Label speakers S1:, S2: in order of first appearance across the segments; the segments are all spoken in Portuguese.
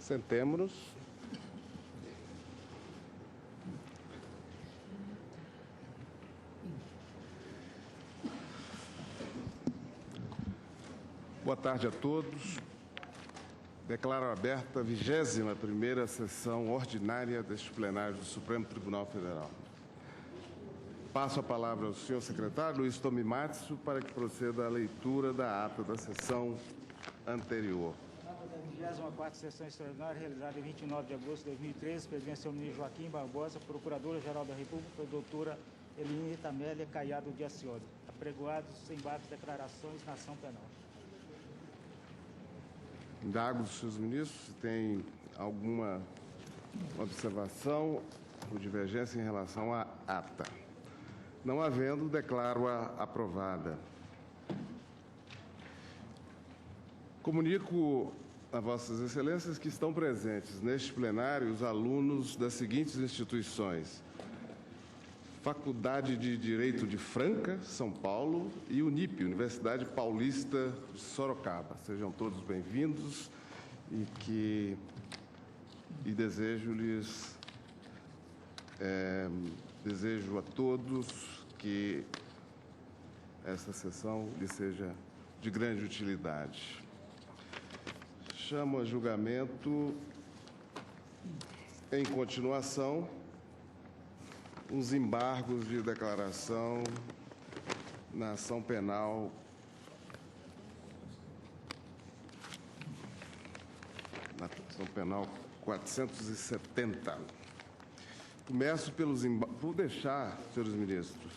S1: Sentemo-nos. Boa tarde a todos. Declaro aberta a 21ª sessão ordinária deste plenário do Supremo Tribunal Federal. Passo a palavra ao senhor secretário Luiz Tomimatsu para que proceda a leitura da ata da sessão anterior.
S2: A 24ª sessão extraordinária, realizada em 29 de agosto de 2013, presidência do ministro Joaquim Barbosa, Procuradora-Geral da República, doutora Elinita Amélia Caiado de Ascioli. Apregoados os embates de declarações na ação penal.
S1: Indago dos senhores ministros se tem alguma observação ou divergência em relação à ata. Não havendo, declaro-a aprovada. Comunico a Vossas Excelências que estão presentes neste plenário os alunos das seguintes instituições: Faculdade de Direito de Franca, São Paulo, e Unip, Universidade Paulista de Sorocaba. Sejam todos bem-vindos e desejo a todos que esta sessão lhe seja de grande utilidade. Chamo a julgamento, em continuação, os embargos de declaração na ação penal na ação penal 470. Começo pelos embargos. Vou deixar, senhores ministros,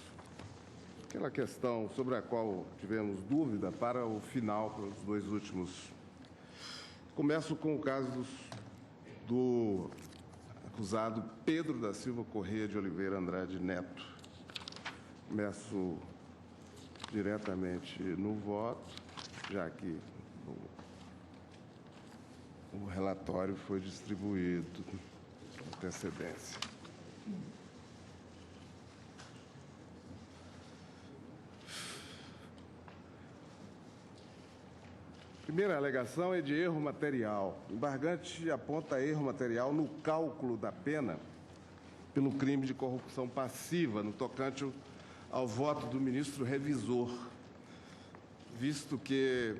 S1: aquela questão sobre a qual tivemos dúvida para o final, para os dois últimos. Começo com o caso do acusado Pedro da Silva Correia de Oliveira Andrade Neto. Começo diretamente no voto, já que o relatório foi distribuído com antecedência. Primeira alegação é de erro material. O embargante aponta erro material no cálculo da pena pelo crime de corrupção passiva, no tocante ao voto do ministro revisor, visto que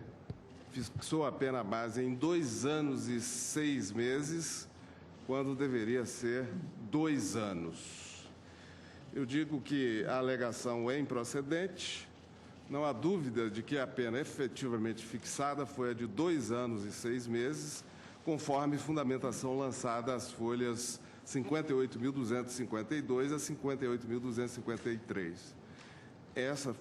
S1: fixou a pena base em 2 anos e 6 meses, quando deveria ser 2 anos. Eu digo que a alegação é improcedente. Não há dúvida de que a pena efetivamente fixada foi a de 2 anos e 6 meses, conforme fundamentação lançada às folhas 58.252 a 58.253. Essa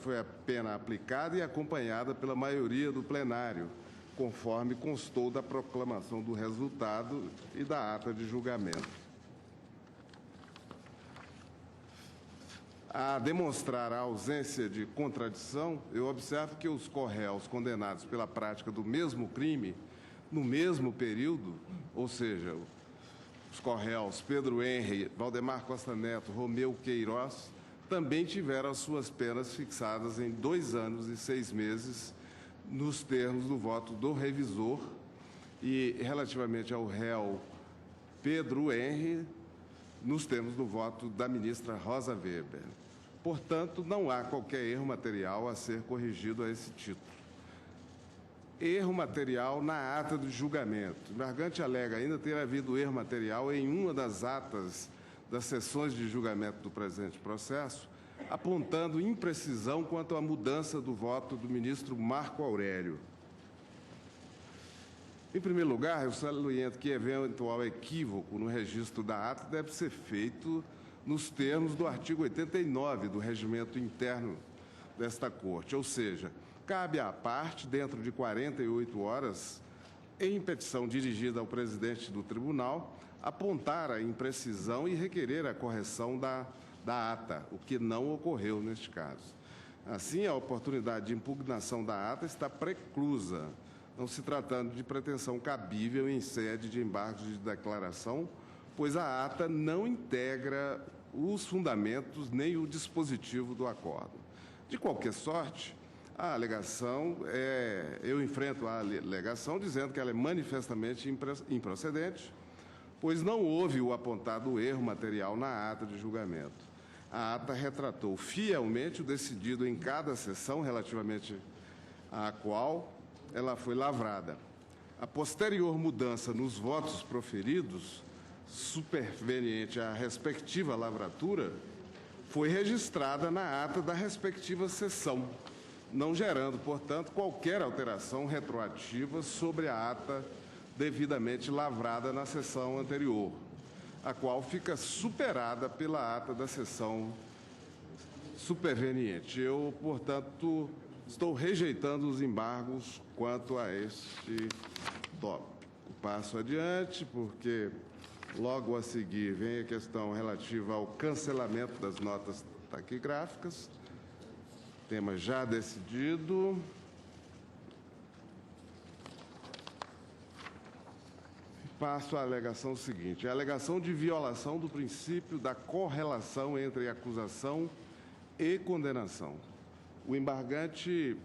S1: foi a pena aplicada e acompanhada pela maioria do plenário, conforme constou da proclamação do resultado e da ata de julgamento. A demonstrar a ausência de contradição, eu observo que os corréus condenados pela prática do mesmo crime, no mesmo período, ou seja, os corréus Pedro Henry, Valdemar Costa Neto, Romeu Queiroz, também tiveram as suas penas fixadas em 2 anos e 6 meses, nos termos do voto do revisor, e relativamente ao réu Pedro Henry, nos termos do voto da ministra Rosa Weber. Portanto, não há qualquer erro material a ser corrigido a esse título. Erro material na ata de julgamento. O embargante alega ainda ter havido erro material em uma das atas das sessões de julgamento do presente processo, apontando imprecisão quanto à mudança do voto do ministro Marco Aurélio. Em primeiro lugar, eu saliento que eventual equívoco no registro da ata deve ser feito nos termos do artigo 89 do regimento interno desta Corte, ou seja, cabe à parte, dentro de 48 horas, em petição dirigida ao presidente do tribunal, apontar a imprecisão e requerer a correção da ata, o que não ocorreu neste caso. Assim, a oportunidade de impugnação da ata está preclusa, não se tratando de pretensão cabível em sede de embargos de declaração, pois a ata não integra os fundamentos nem o dispositivo do acordo. De qualquer sorte, A alegação eu enfrento a alegação dizendo que ela é manifestamente improcedente, pois não houve o apontado erro material na ata de julgamento. A ata retratou fielmente o decidido em cada sessão relativamente à qual ela foi lavrada. A posterior mudança nos votos proferidos, superveniente à respectiva lavratura, foi registrada na ata da respectiva sessão, não gerando, portanto, qualquer alteração retroativa sobre a ata devidamente lavrada na sessão anterior, a qual fica superada pela ata da sessão superveniente. Eu, portanto, estou rejeitando os embargos quanto a este tópico. Passo adiante, porque logo a seguir vem a questão relativa ao cancelamento das notas taquigráficas, tema já decidido. Passo à alegação seguinte: a alegação de violação do princípio da correlação entre acusação e condenação. O embargante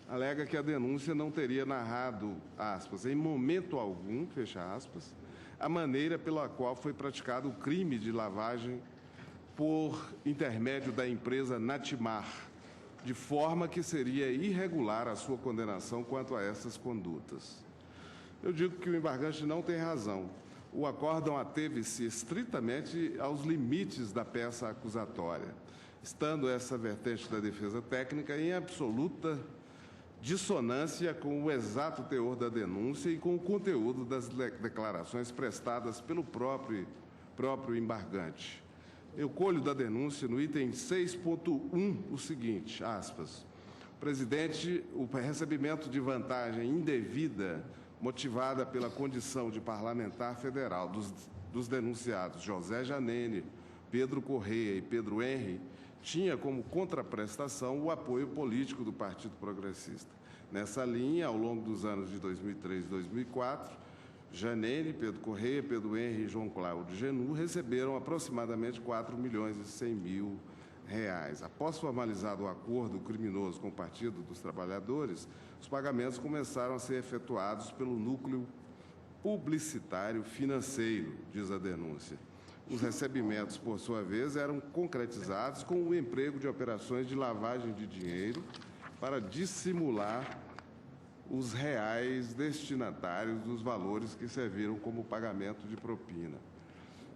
S1: alega que a denúncia não teria narrado, aspas, em momento algum, fecha aspas, a maneira pela qual foi praticado o crime de lavagem por intermédio da empresa Natimar, de forma que seria irregular a sua condenação quanto a essas condutas. Eu digo que o embargante não tem razão. O acórdão ateve-se estritamente aos limites da peça acusatória, estando essa vertente da defesa técnica em absoluta dissonância com o exato teor da denúncia e com o conteúdo das declarações prestadas pelo próprio embargante. Eu colho da denúncia no item 6.1 o seguinte, aspas, presidente, o recebimento de vantagem indevida motivada pela condição de parlamentar federal dos denunciados José Janene, Pedro Correia e Pedro Henry tinha como contraprestação o apoio político do Partido Progressista. Nessa linha, ao longo dos anos de 2003 e 2004, Janene, Pedro Correia, Pedro Henry e João Cláudio Genu receberam aproximadamente R$4.100.000. Após formalizado o acordo criminoso com o Partido dos Trabalhadores, os pagamentos começaram a ser efetuados pelo núcleo publicitário financeiro, diz a denúncia. Os recebimentos, por sua vez, eram concretizados com o emprego de operações de lavagem de dinheiro para dissimular os reais destinatários dos valores que serviram como pagamento de propina.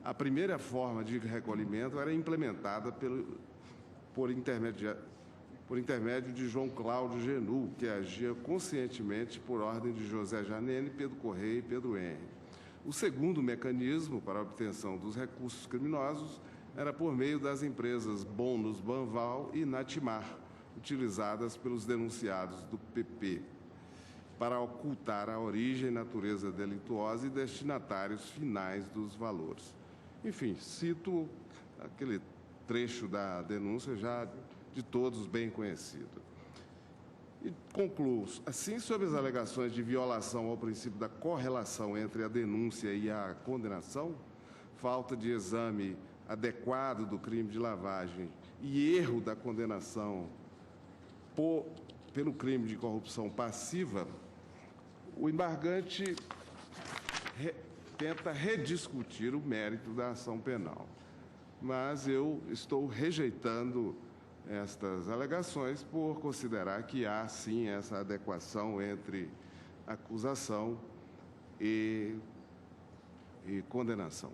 S1: A primeira forma de recolhimento era implementada por intermédio de João Cláudio Genu, que agia conscientemente por ordem de José Janene, Pedro Correia e Pedro Henry. O segundo mecanismo para a obtenção dos recursos criminosos era por meio das empresas Bônus Banval e Natimar, utilizadas pelos denunciados do PP, para ocultar a origem e natureza delituosa e destinatários finais dos valores. Enfim, cito aquele trecho da denúncia já de todos bem conhecido. E concluo, assim, sobre as alegações de violação ao princípio da correlação entre a denúncia e a condenação, falta de exame adequado do crime de lavagem e erro da condenação pelo crime de corrupção passiva, o embargante tenta rediscutir o mérito da ação penal. Mas eu estou rejeitando estas alegações por considerar que há, sim, essa adequação entre acusação e condenação.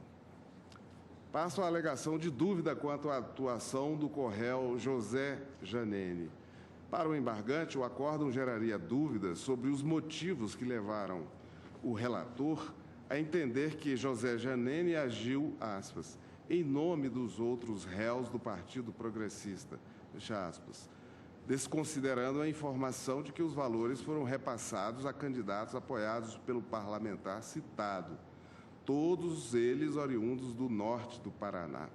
S1: Passo à alegação de dúvida quanto à atuação do co-réu José Janene. Para o embargante, o acórdão geraria dúvidas sobre os motivos que levaram o relator a entender que José Janene agiu, aspas, em nome dos outros réus do Partido Progressista, fecha aspas, desconsiderando a informação de que os valores foram repassados a candidatos apoiados pelo parlamentar citado, todos eles oriundos do norte do Paraná.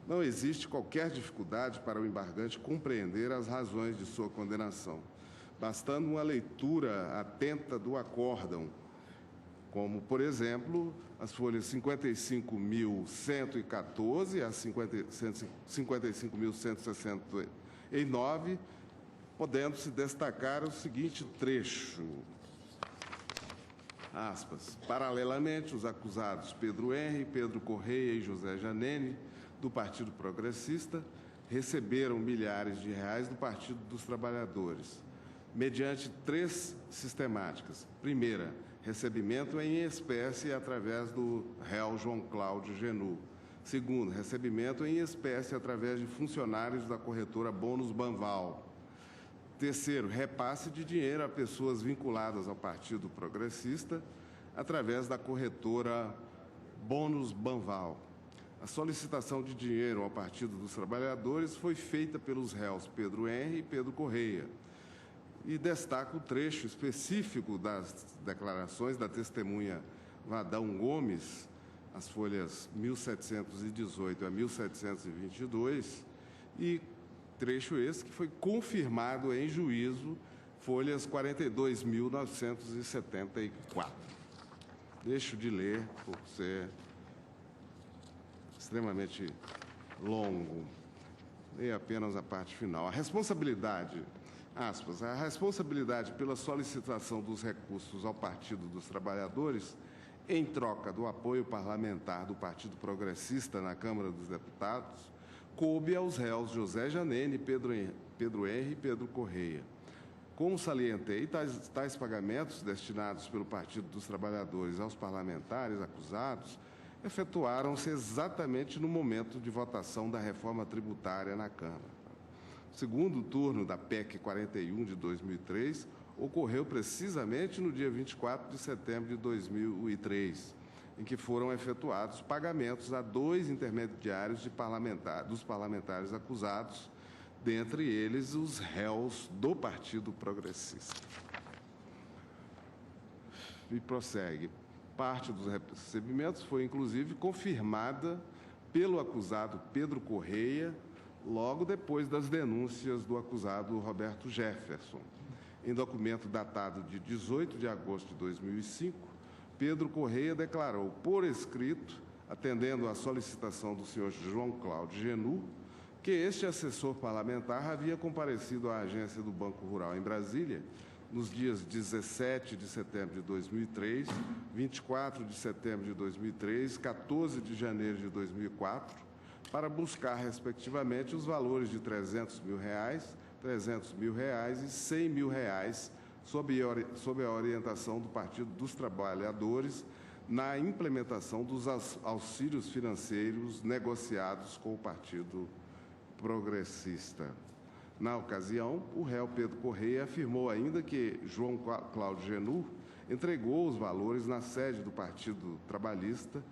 S1: Não existe qualquer dificuldade para o embargante compreender as razões de sua condenação, bastando uma leitura atenta do acórdão, como, por exemplo, as folhas 55.114 a 55.169, podendo-se destacar o seguinte trecho. Aspas. Paralelamente, os acusados Pedro Henri, Pedro Correia e José Janene, do Partido Progressista, receberam milhares de reais do Partido dos Trabalhadores, mediante 3 sistemáticas. Primeira, recebimento em espécie através do réu João Cláudio Genu. Segundo, recebimento em espécie através de funcionários da corretora Bônus Banval. Terceiro, repasse de dinheiro a pessoas vinculadas ao Partido Progressista através da corretora Bônus Banval. A solicitação de dinheiro ao Partido dos Trabalhadores foi feita pelos réus Pedro Henri e Pedro Correia. E destaca o trecho específico das declarações da testemunha Vadão Gomes, as folhas 1718 a 1722, e trecho esse que foi confirmado em juízo, folhas 42.974. Deixo de ler por ser extremamente longo. Leio apenas a parte final. A responsabilidade, aspas, a responsabilidade pela solicitação dos recursos ao Partido dos Trabalhadores em troca do apoio parlamentar do Partido Progressista na Câmara dos Deputados coube aos réus José Janene, Pedro Henri e Pedro Correia. Como salientei, tais pagamentos destinados pelo Partido dos Trabalhadores aos parlamentares acusados efetuaram-se exatamente no momento de votação da reforma tributária na Câmara. O segundo turno da PEC 41 de 2003 ocorreu precisamente no dia 24 de setembro de 2003, em que foram efetuados pagamentos a 2 intermediários dos parlamentares acusados, dentre eles os réus do Partido Progressista. E prossegue. Parte dos recebimentos foi, inclusive, confirmada pelo acusado Pedro Correia, logo depois das denúncias do acusado Roberto Jefferson. Em documento datado de 18 de agosto de 2005, Pedro Correia declarou por escrito, atendendo à solicitação do senhor João Cláudio Genu, que este assessor parlamentar havia comparecido à agência do Banco Rural em Brasília nos dias 17 de setembro de 2003, 24 de setembro de 2003, 14 de janeiro de 2004, para buscar, respectivamente, os valores de R$300 mil, R$300 mil e R$100 mil, sob a orientação do Partido dos Trabalhadores, na implementação dos auxílios financeiros negociados com o Partido Progressista. Na ocasião, o réu Pedro Correia afirmou ainda que João Cláudio Genu entregou os valores na sede do Partido Trabalhista,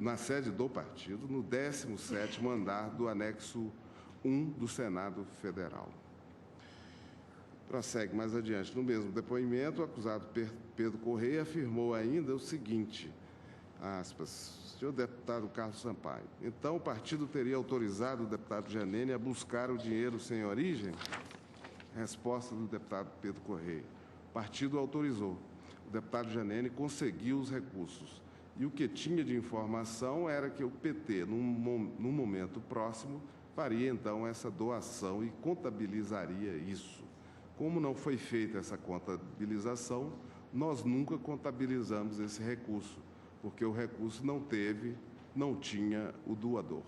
S1: na sede do partido, no 17º andar do anexo 1 do Senado Federal. Prossegue mais adiante. No mesmo depoimento, o acusado Pedro Correia afirmou ainda o seguinte, aspas, senhor deputado Carlos Sampaio, então o partido teria autorizado o deputado Janene a buscar o dinheiro sem origem? Resposta do deputado Pedro Correia. O partido autorizou. O deputado Janene conseguiu os recursos. E o que tinha de informação era que o PT, num momento próximo, faria então essa doação e contabilizaria isso. Como não foi feita essa contabilização, nós nunca contabilizamos esse recurso, porque o recurso não tinha o doador.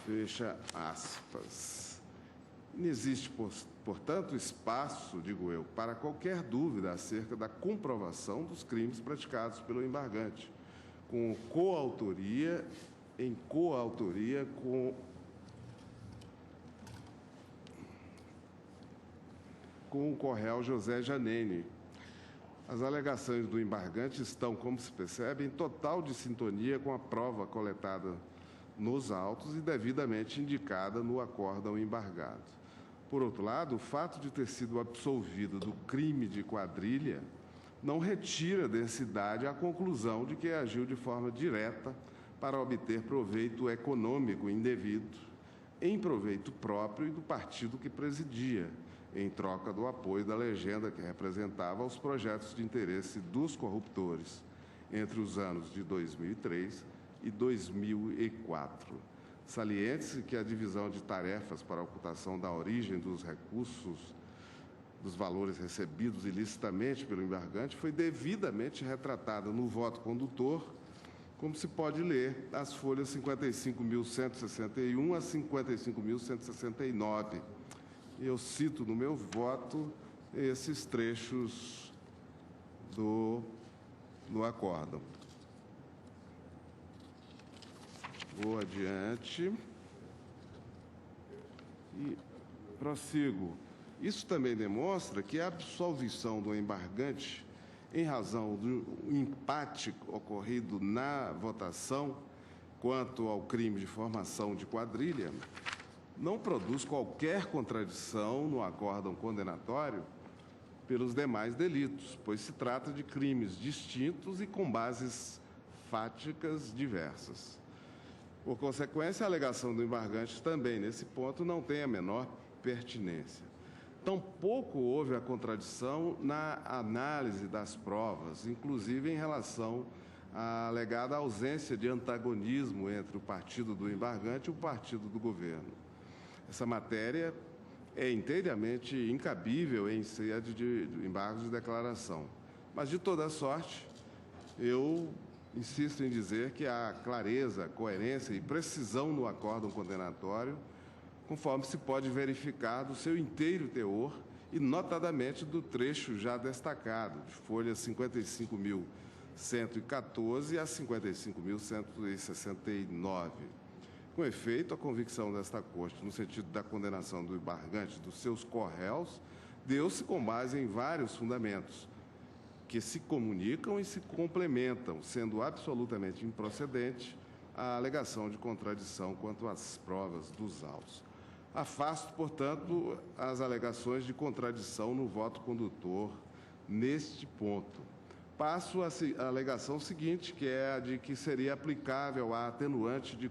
S1: Fecha aspas. Não existe, portanto, espaço, digo eu, para qualquer dúvida acerca da comprovação dos crimes praticados pelo embargante, em coautoria com o corréu José Janene. As alegações do embargante estão, como se percebe, em total de sintonia com a prova coletada nos autos e devidamente indicada no acórdão embargado. Por outro lado, o fato de ter sido absolvido do crime de quadrilha não retira densidade à conclusão de que agiu de forma direta para obter proveito econômico indevido, em proveito próprio e do partido que presidia, em troca do apoio da legenda que representava os projetos de interesse dos corruptores, entre os anos de 2003 e 2004. Saliente-se que a divisão de tarefas para a ocultação da origem dos recursos dos valores recebidos ilicitamente pelo embargante foi devidamente retratada no voto condutor, como se pode ler as folhas 55.161 a 55.169. Eu cito no meu voto esses trechos do acórdão. Vou adiante e prossigo. Isso também demonstra que a absolvição do embargante, em razão do empate ocorrido na votação quanto ao crime de formação de quadrilha, não produz qualquer contradição no acórdão condenatório pelos demais delitos, pois se trata de crimes distintos e com bases fáticas diversas. Por consequência, a alegação do embargante também, nesse ponto, não tem a menor pertinência. Tampouco houve a contradição na análise das provas, inclusive em relação à alegada ausência de antagonismo entre o partido do embargante e o partido do governo. Essa matéria é inteiramente incabível em sede de embargo de declaração. Mas, de toda sorte, eu insisto em dizer que há clareza, coerência e precisão no acórdão condenatório, conforme se pode verificar do seu inteiro teor e, notadamente, do trecho já destacado, de folhas 55.114 a 55.169. Com efeito, a convicção desta Corte, no sentido da condenação do embargante dos seus corréus, deu-se com base em vários fundamentos, que se comunicam e se complementam, sendo absolutamente improcedente a alegação de contradição quanto às provas dos autos. Afasto, portanto, as alegações de contradição no voto condutor neste ponto. Passo à alegação seguinte, que é a de que seria aplicável a atenuante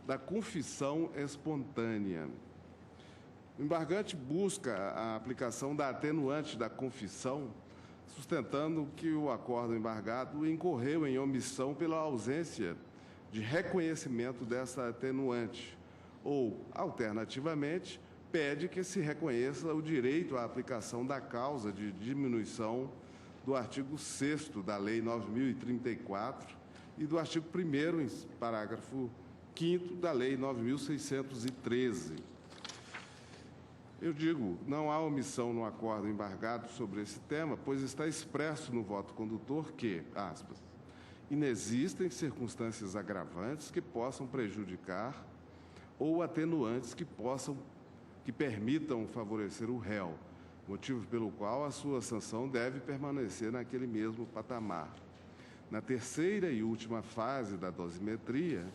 S1: da confissão espontânea. O embargante busca a aplicação da atenuante da confissão, sustentando que o acórdão embargado incorreu em omissão pela ausência de reconhecimento dessa atenuante, ou, alternativamente, pede que se reconheça o direito à aplicação da causa de diminuição do artigo 6º da Lei 9.034 e do artigo 1º, parágrafo 5º da Lei 9.613. Eu digo, não há omissão no acórdão embargado sobre esse tema, pois está expresso no voto condutor que, aspas, inexistem circunstâncias agravantes que possam prejudicar ou atenuantes que permitam favorecer o réu, motivo pelo qual a sua sanção deve permanecer naquele mesmo patamar. Na terceira e última fase da dosimetria,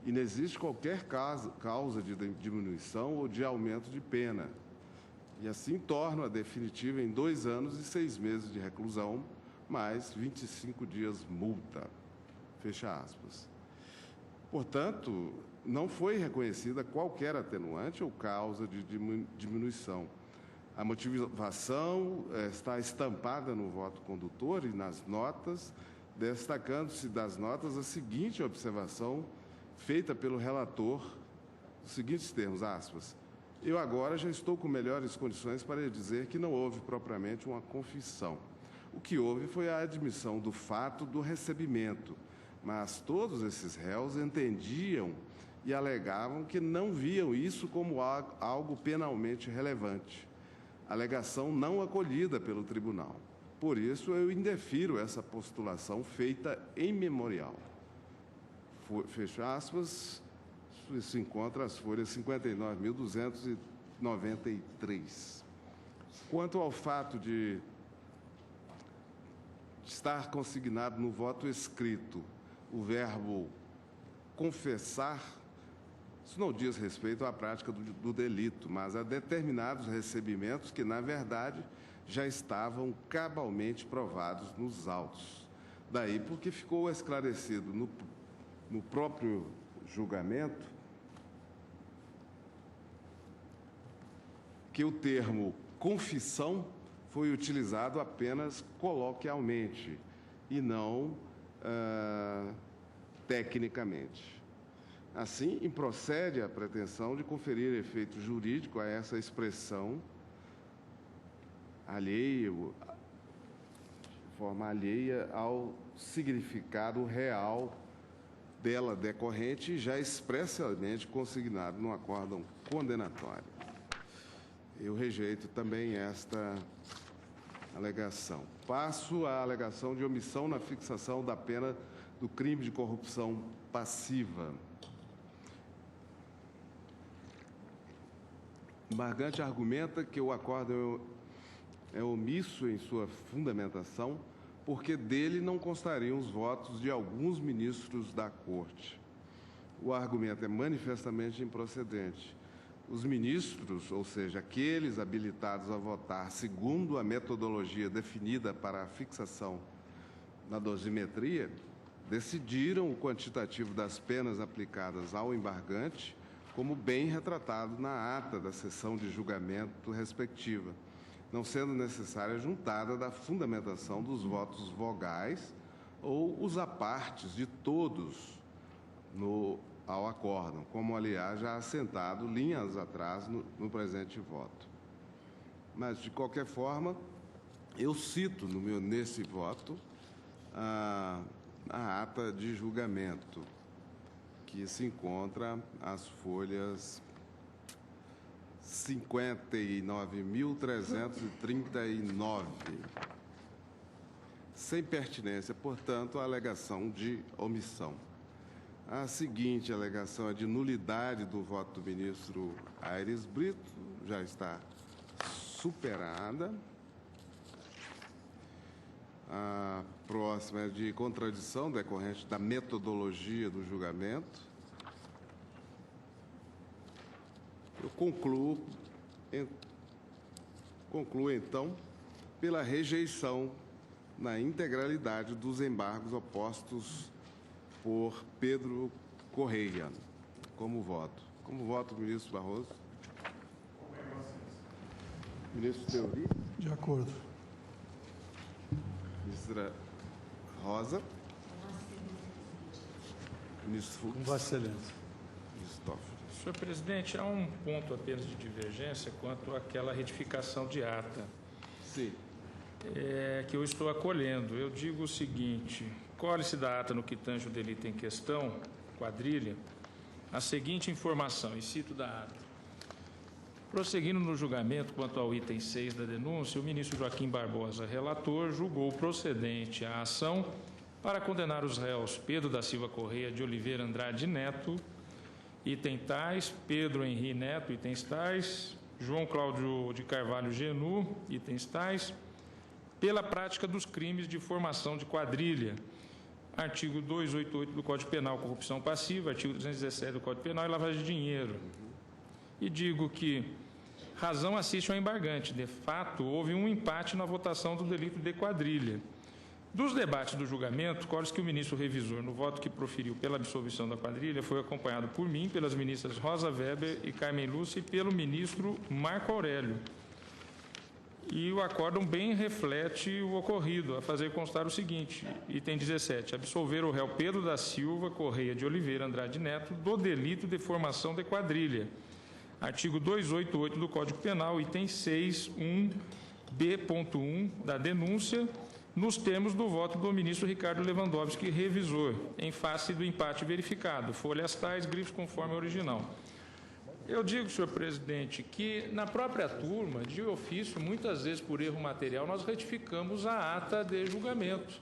S1: inexiste qualquer causa de diminuição ou de aumento de pena, e assim torna a definitiva em 2 anos e 6 meses de reclusão, mais 25 dias multa. Fecha aspas. Portanto, não foi reconhecida qualquer atenuante ou causa de diminuição. A motivação está estampada no voto condutor e nas notas, destacando-se das notas a seguinte observação feita pelo relator, os seguintes termos, aspas, eu agora já estou com melhores condições para dizer que não houve propriamente uma confissão. O que houve foi a admissão do fato do recebimento, mas todos esses réus entendiam e alegavam que não viam isso como algo penalmente relevante. Alegação não acolhida pelo tribunal. Por isso, eu indefiro essa postulação feita em memorial. Fecha aspas, isso encontra as folhas 59.293. Quanto ao fato de estar consignado no voto escrito o verbo confessar, isso não diz respeito à prática do delito, mas a determinados recebimentos que, na verdade, já estavam cabalmente provados nos autos. Daí porque ficou esclarecido no próprio julgamento que o termo confissão foi utilizado apenas coloquialmente e não tecnicamente. Assim, improcede a pretensão de conferir efeito jurídico a essa expressão de forma alheia ao significado real dela decorrente, já expressamente consignado no acórdão condenatório. Eu rejeito também esta alegação. Passo à alegação de omissão na fixação da pena do crime de corrupção passiva. O embargante argumenta que o acórdão é omisso em sua fundamentação porque dele não constariam os votos de alguns ministros da Corte. O argumento é manifestamente improcedente. Os ministros, ou seja, aqueles habilitados a votar segundo a metodologia definida para a fixação da dosimetria, decidiram o quantitativo das penas aplicadas ao embargante, como bem retratado na ata da sessão de julgamento respectiva, não sendo necessária a juntada da fundamentação dos votos vogais ou os apartes de todos ao acórdão, como, aliás, já assentado linhas atrás no presente voto. Mas, de qualquer forma, eu cito nesse voto a ata de julgamento, que se encontra às folhas 59.339. Sem pertinência, portanto, a alegação de omissão. A seguinte alegação é de nulidade do voto do ministro Aires Brito, já está superada. A próxima é de contradição decorrente da metodologia do julgamento. Eu concluo, então, pela rejeição na integralidade dos embargos opostos por Pedro Correia. Como voto? Como voto, ministro Barroso? Ministro Teori?
S3: De acordo.
S1: Ministra Rosa? Ministro Fux?
S3: Com Vossa Excelência.
S1: Ministro Toffoli.
S4: Senhor presidente, há um ponto apenas de divergência quanto àquela retificação de ata.
S1: Sim.
S4: Que eu estou acolhendo. Eu digo o seguinte: colhe-se da ata no que tange o delito em questão, quadrilha, a seguinte informação, e cito da ata. Prosseguindo no julgamento quanto ao item 6 da denúncia, o ministro Joaquim Barbosa, relator, julgou procedente a ação para condenar os réus Pedro da Silva Correia de Oliveira Andrade Neto, item tais, Pedro Henri Neto, itens tais, João Cláudio de Carvalho Genu, itens tais, pela prática dos crimes de formação de quadrilha, artigo 288 do Código Penal, corrupção passiva, artigo 217 do Código Penal e lavagem de dinheiro. E digo que razão assiste ao embargante. De fato, houve um empate na votação do delito de quadrilha. Dos debates do julgamento, colhe-se que o ministro revisor, no voto que proferiu pela absolvição da quadrilha, foi acompanhado por mim, pelas ministras Rosa Weber e Carmen Lúcia e pelo ministro Marco Aurélio. E o acórdão bem reflete o ocorrido, a fazer constar o seguinte, item 17, absolver o réu Pedro da Silva Correia de Oliveira Andrade Neto do delito de formação de quadrilha. Artigo 288 do Código Penal, item 6.1b.1 da denúncia, nos termos do voto do ministro Ricardo Lewandowski, revisor, em face do empate verificado, folhas tais, grifos conforme a original. Eu digo, senhor presidente, que na própria turma, de ofício, muitas vezes por erro material, nós retificamos a ata de julgamento.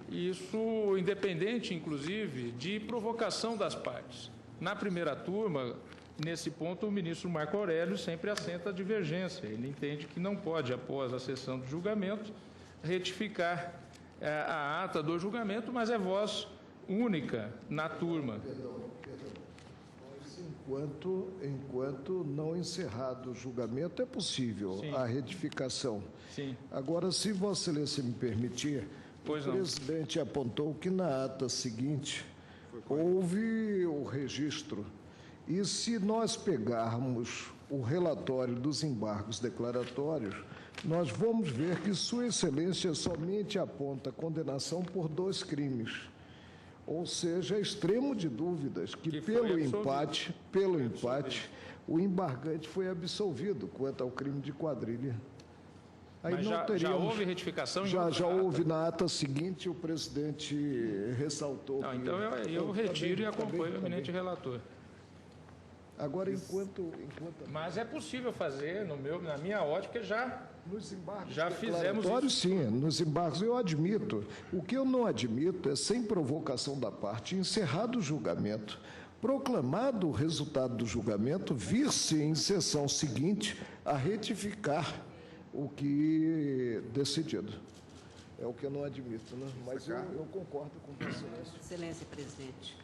S4: Isso independente, inclusive, de provocação das partes. Na primeira turma, nesse ponto, o ministro Marco Aurélio sempre assenta a divergência. Ele entende que não pode, após a sessão de julgamento, retificar a ata do julgamento, mas é voz única na turma.
S5: Enquanto não encerrado o julgamento, é possível
S4: Sim.
S5: a retificação.
S4: Sim.
S5: Agora, se Vossa Excelência me permitir,
S4: Pois
S5: o
S4: não.
S5: presidente apontou que na ata seguinte houve o registro. E se nós pegarmos o relatório dos embargos declaratórios, nós vamos ver que Sua Excelência somente aponta condenação por 2 crimes. Ou seja, extremo de dúvidas que
S4: Que foi
S5: pelo
S4: absolvido.
S5: empate, o embargante foi absolvido quanto ao crime de quadrilha. Aí
S4: Mas
S5: não
S4: já
S5: teríamos-
S4: houve retificação em
S5: Já
S4: outra ata?
S5: houve na ata seguinte, o presidente ressaltou.
S4: Não,
S5: que-
S4: então eu
S5: Tá
S4: retiro
S5: bem,
S4: e
S5: tá
S4: acompanho
S5: bem,
S4: o
S5: tá
S4: eminente
S5: bem.
S4: relator.
S5: Agora, enquanto
S4: Mas é possível fazer, na minha ótica, já.
S5: nos embargos
S4: Já fizemos
S5: declaratórios, sim, nos embargos eu admito. O que eu não admito é, sem provocação da parte, encerrado o julgamento, proclamado o resultado do julgamento, vir-se em sessão seguinte a retificar o que decidido. É o que eu não admito, né? Mas eu concordo com Vossa Excelência.
S3: Excelência, presidente.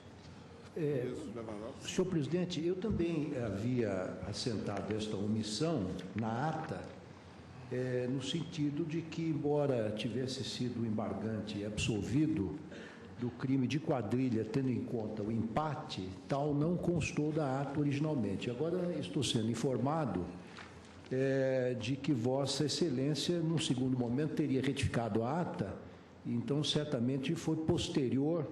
S1: Ministro Lewandowski.
S6: Senhor presidente, eu também havia assentado esta omissão na ata, no sentido de que, embora tivesse sido o embargante absolvido do crime de quadrilha, tendo em conta o empate, tal não constou da ata originalmente. Agora estou sendo informado de que Vossa Excelência, num segundo momento, teria retificado a ata, então certamente foi posterior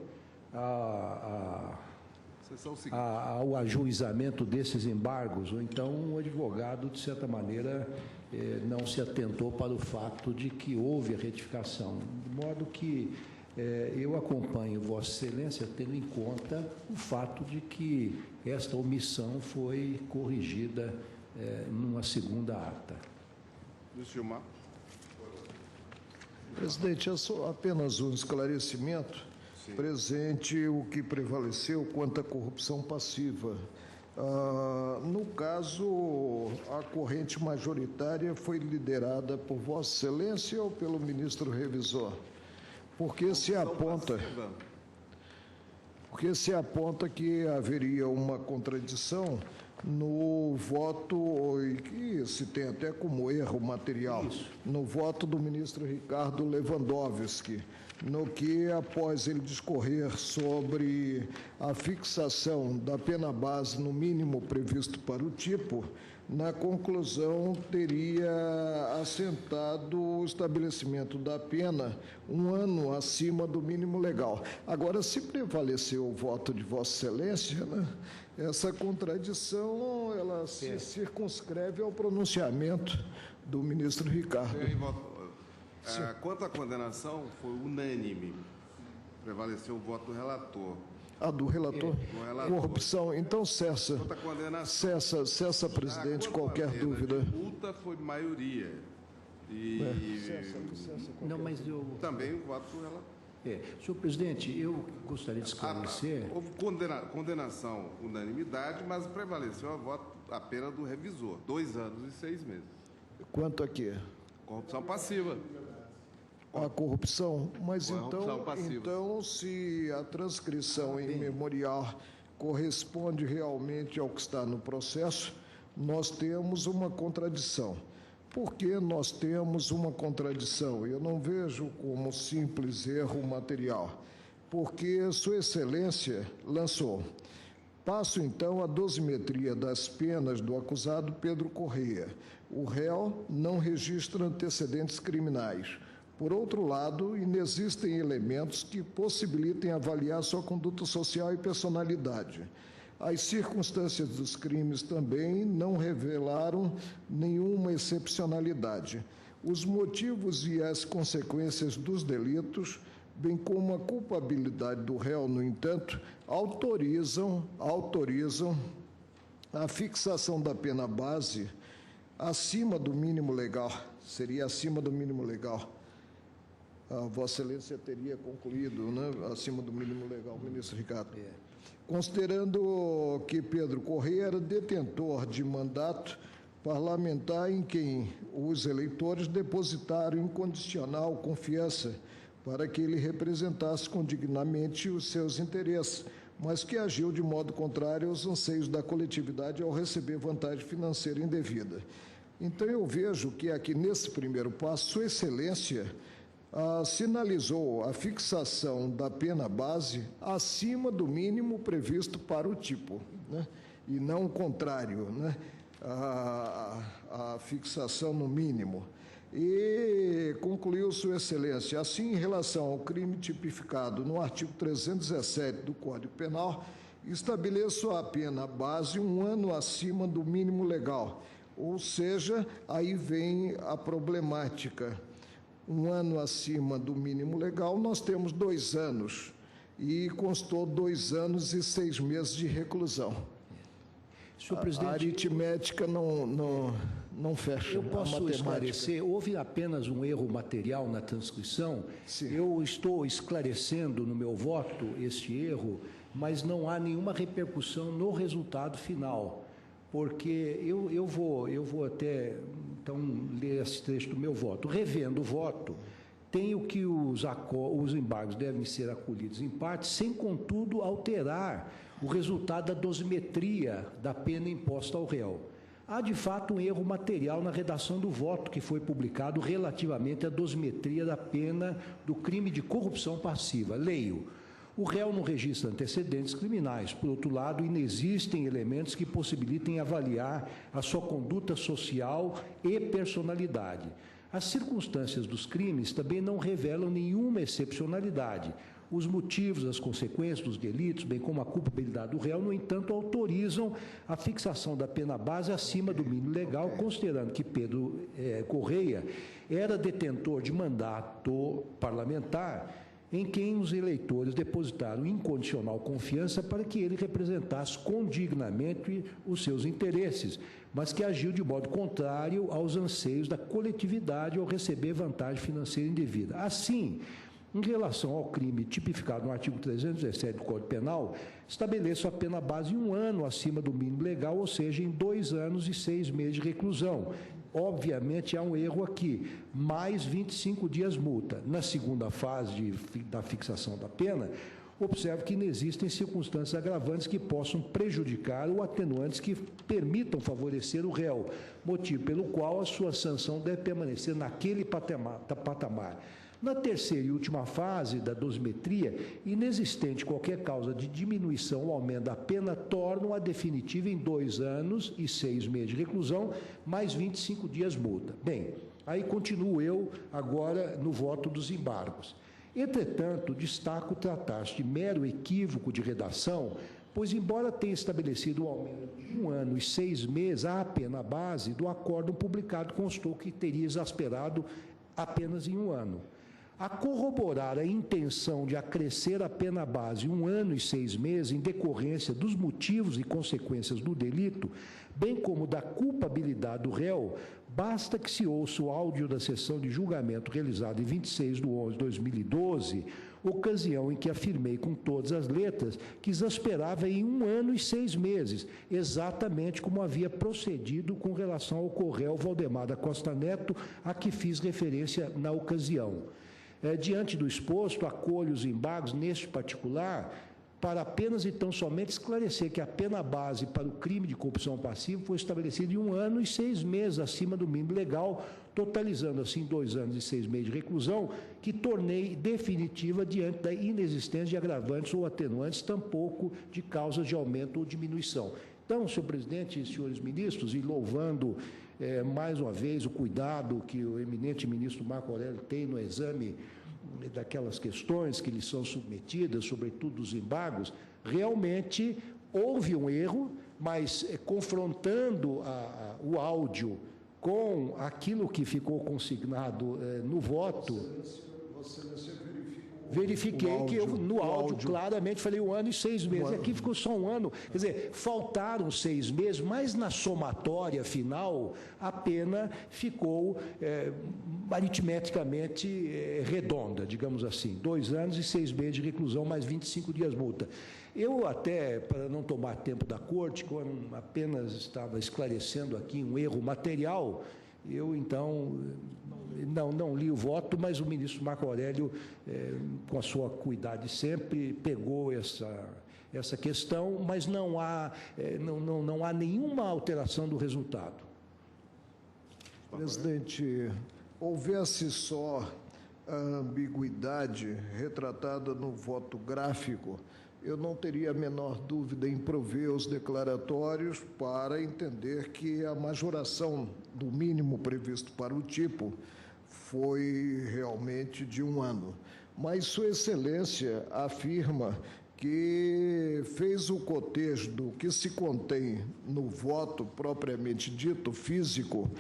S1: Sessão seguinte.
S6: ao ajuizamento desses embargos, ou então o advogado, de certa maneira, não se atentou para o fato de que houve a retificação, de modo que eu acompanho Vossa Excelência tendo em conta o fato de que esta omissão foi corrigida numa segunda ata.
S1: Ministro Gilmar.
S5: Presidente, é só apenas um esclarecimento. Presente o que prevaleceu quanto à corrupção passiva. No caso, a corrente majoritária foi liderada por Vossa Excelência ou pelo ministro revisor? Porque se aponta que haveria uma contradição no voto, e que se tem até como erro material, no voto do ministro Ricardo Lewandowski, no que, após ele discorrer sobre a fixação da pena base no mínimo previsto para o tipo, na conclusão teria assentado o estabelecimento da pena 1 ano acima do mínimo legal. Agora, se prevaleceu o voto de Vossa Excelência, né, essa contradição ela se circunscreve ao pronunciamento do ministro Ricardo.
S1: Tem aí voto. Quanto à condenação, foi unânime. Prevaleceu o voto do relator.
S5: A do relator?
S1: Do relator.
S5: Corrupção. Então cessa.
S1: Quanto à condenação.
S5: Cessa, presidente,
S1: quanto à
S5: qualquer
S1: pena
S5: dúvida.
S1: de multa foi maioria. E
S6: Não, mas eu...
S1: também o voto do relator.
S6: Senhor presidente, eu gostaria de esclarecer...
S1: Houve condenação, unanimidade, mas prevaleceu a pena do revisor, 2 anos e 6 meses.
S5: Quanto a quê?
S1: Corrupção passiva.
S5: A corrupção? Mas
S1: Corrupção passiva.
S5: então, se a transcrição em memorial corresponde realmente ao que está no processo, nós temos uma contradição. Por que nós temos uma contradição? Eu não vejo como simples erro material, porque Sua Excelência lançou. Passo, então, à dosimetria das penas do acusado Pedro Correia. O réu não registra antecedentes criminais. Por outro lado, inexistem elementos que possibilitem avaliar sua conduta social e personalidade. As circunstâncias dos crimes também não revelaram nenhuma excepcionalidade. Os motivos e as consequências dos delitos, bem como a culpabilidade do réu, no entanto, autorizam a fixação da pena base acima do mínimo legal. Seria acima do mínimo legal. A Vossa Excelência teria concluído, né, acima do mínimo legal, ministro Ricardo. Considerando que Pedro Correia era detentor de mandato parlamentar em quem os eleitores depositaram incondicional confiança para que ele representasse condignamente os seus interesses, mas que agiu de modo contrário aos anseios da coletividade ao receber vantagem financeira indevida. Então, eu vejo que aqui, nesse primeiro passo, Sua Excelência sinalizou a fixação da pena base acima do mínimo previsto para o tipo, né? E não o contrário, né? a fixação no mínimo. E concluiu Sua Excelência, assim, em relação ao crime tipificado no artigo 317 do Código Penal, estabeleço a pena base 1 ano acima do mínimo legal. Ou seja, aí vem a problemática. 1 ano acima do mínimo legal, nós temos 2 anos. E constou 2 anos e 6 meses de reclusão.
S6: Senhor presidente,
S5: a aritmética não fecha.
S6: eu posso esclarecer, houve apenas um erro material na transcrição.
S5: Sim.
S6: Eu estou esclarecendo no meu voto este erro, mas não há nenhuma repercussão no resultado final, porque eu vou até, então, ler esse trecho do meu voto. Revendo o voto, tenho que os embargos devem ser acolhidos em parte, sem, contudo, alterar o resultado da dosimetria da pena imposta ao réu. Há, de fato, um erro material na redação do voto que foi publicado relativamente à dosimetria da pena do crime de corrupção passiva. Leio. O réu não registra antecedentes criminais. Por outro lado, inexistem elementos que possibilitem avaliar a sua conduta social e personalidade. As circunstâncias dos crimes também não revelam nenhuma excepcionalidade. Os motivos, as consequências dos delitos, bem como a culpabilidade do réu, no entanto, autorizam a fixação da pena base acima do mínimo legal, considerando que Pedro Correia era detentor de mandato parlamentar, em quem os eleitores depositaram incondicional confiança para que ele representasse condignamente os seus interesses, mas que agiu de modo contrário aos anseios da coletividade ao receber vantagem financeira indevida. Assim, em relação ao crime tipificado no artigo 317 do Código Penal, estabeleço a pena base em 1 ano acima do mínimo legal, ou seja, em 2 anos e 6 meses de reclusão. Obviamente, há um erro aqui, mais 25 dias multa. Na segunda fase da fixação da pena, observo que não existem circunstâncias agravantes que possam prejudicar ou atenuantes que permitam favorecer o réu, motivo pelo qual a sua sanção deve permanecer naquele patamar. Na terceira e última fase da dosimetria, inexistente qualquer causa de diminuição ou aumento da pena, tornam a definitiva em 2 anos e 6 meses de reclusão, mais 25 dias multa. Bem, aí continuo eu agora no voto dos embargos. Entretanto, destaco tratar-se de mero equívoco de redação, pois, embora tenha estabelecido o aumento de 1 ano e 6 meses à pena base, do acórdão publicado constou que teria exasperado apenas em 1 ano. A corroborar a intenção de acrescer a pena base 1 ano e 6 meses em decorrência dos motivos e consequências do delito, bem como da culpabilidade do réu, basta que se ouça o áudio da sessão de julgamento realizada em 26 de 11 de 2012, ocasião em que afirmei com todas as letras que exasperava em 1 ano e 6 meses, exatamente como havia procedido com relação ao réu Valdemar da Costa Neto, a que fiz referência na ocasião. Diante do exposto, acolho os embargos neste particular para apenas e tão somente esclarecer que a pena base para o crime de corrupção passiva foi estabelecida em 1 ano e 6 meses acima do mínimo legal, totalizando assim 2 anos e 6 meses de reclusão, que tornei definitiva diante da inexistência de agravantes ou atenuantes, tampouco de causas de aumento ou diminuição. Então, senhor presidente e senhores ministros, e louvando mais uma vez o cuidado que o eminente ministro Marco Aurélio tem no exame daquelas questões que lhe são submetidas, sobretudo dos embargos, realmente houve um erro, mas confrontando o áudio com aquilo que ficou consignado no voto, verifiquei que eu, no áudio, claramente falei 1 ano e 6 meses. Aqui ficou só 1 ano. Quer dizer, faltaram 6 meses, mas na somatória final, a pena ficou aritmeticamente redonda, digamos assim. 2 anos e 6 meses de reclusão, mais 25 dias multa. Eu até, para não tomar tempo da corte, quando apenas estava esclarecendo aqui um erro material, eu, então, não li o voto, mas o ministro Marco Aurélio, com a sua cuidade sempre, pegou essa questão, mas não há nenhuma alteração do resultado.
S5: Presidente, houvesse só a ambiguidade retratada no voto gráfico, eu não teria a menor dúvida em prover os declaratórios para entender que a majoração do mínimo previsto para o tipo foi realmente de 1 ano. Mas Sua Excelência afirma que fez o cotejo do que se contém no voto propriamente dito, físico,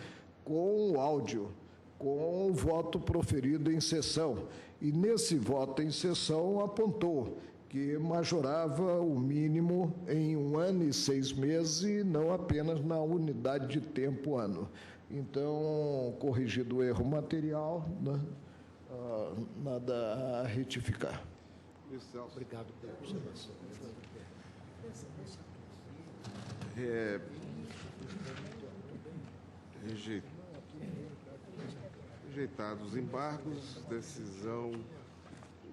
S5: com o áudio, com o voto proferido em sessão. E nesse voto em sessão apontou que majorava o mínimo em 1 ano e 6 meses e não apenas na unidade de tempo ano. Então, corrigido o erro material, né, nada a retificar.
S6: Obrigado pela observação.
S1: Rejeitados os embargos, decisão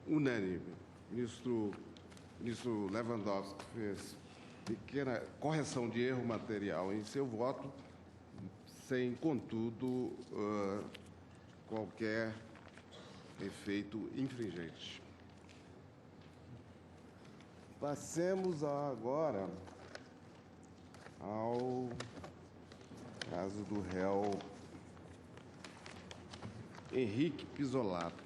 S1: unânime. Ministro Lewandowski fez pequena correção de erro material em seu voto, sem, contudo, qualquer efeito infringente. Passemos agora ao caso do réu Henrique Pisolato.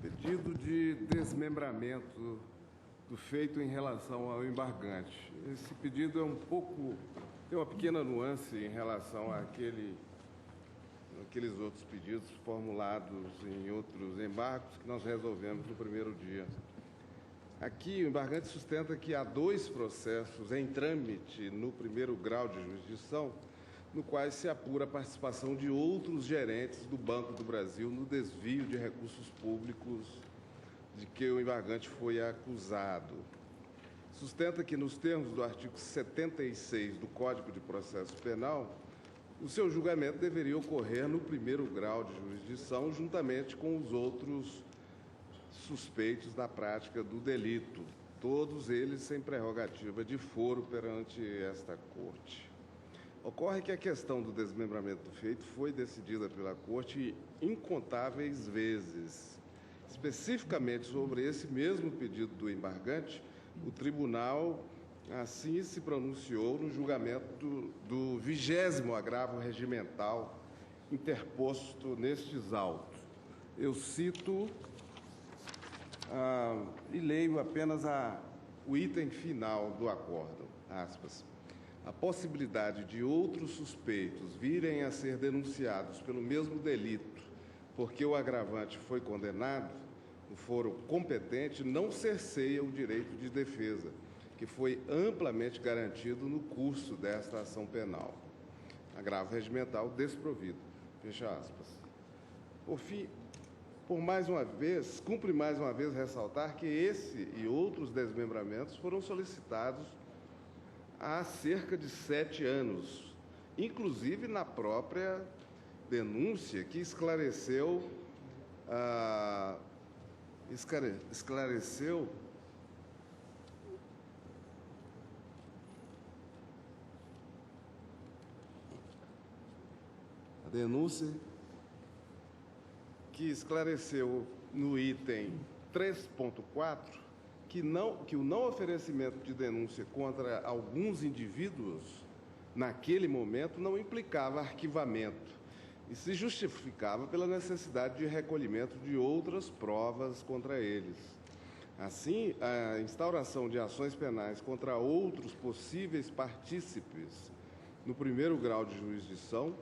S1: Pedido de desmembramento do feito em relação ao embargante. Esse pedido tem uma pequena nuance em relação àqueles outros pedidos formulados em outros embargos que nós resolvemos no primeiro dia. Aqui, o embargante sustenta que há 2 processos em trâmite no primeiro grau de jurisdição, no quais se apura a participação de outros gerentes do Banco do Brasil no desvio de recursos públicos de que o embargante foi acusado. Sustenta que, nos termos do artigo 76 do Código de Processo Penal, o seu julgamento deveria ocorrer no primeiro grau de jurisdição, juntamente com os outros suspeitos da prática do delito, todos eles sem prerrogativa de foro perante esta Corte. Ocorre que a questão do desmembramento do feito foi decidida pela Corte incontáveis vezes. Especificamente sobre esse mesmo pedido do embargante, o tribunal assim se pronunciou no julgamento do 20º agravo regimental interposto nestes autos. Eu cito e leio apenas o item final do acórdão, aspas. A possibilidade de outros suspeitos virem a ser denunciados pelo mesmo delito porque o agravante foi condenado, o foro competente não cerceia o direito de defesa, que foi amplamente garantido no curso desta ação penal. Agravo regimental desprovido. Fecha aspas. Por fim, cumpre mais uma vez ressaltar que esse e outros desmembramentos foram solicitados há cerca de 7 anos, inclusive na própria denúncia que esclareceu a denúncia que esclareceu no item 3.4 que o não oferecimento de denúncia contra alguns indivíduos, naquele momento, não implicava arquivamento e se justificava pela necessidade de recolhimento de outras provas contra eles. Assim, a instauração de ações penais contra outros possíveis partícipes no primeiro grau de jurisdição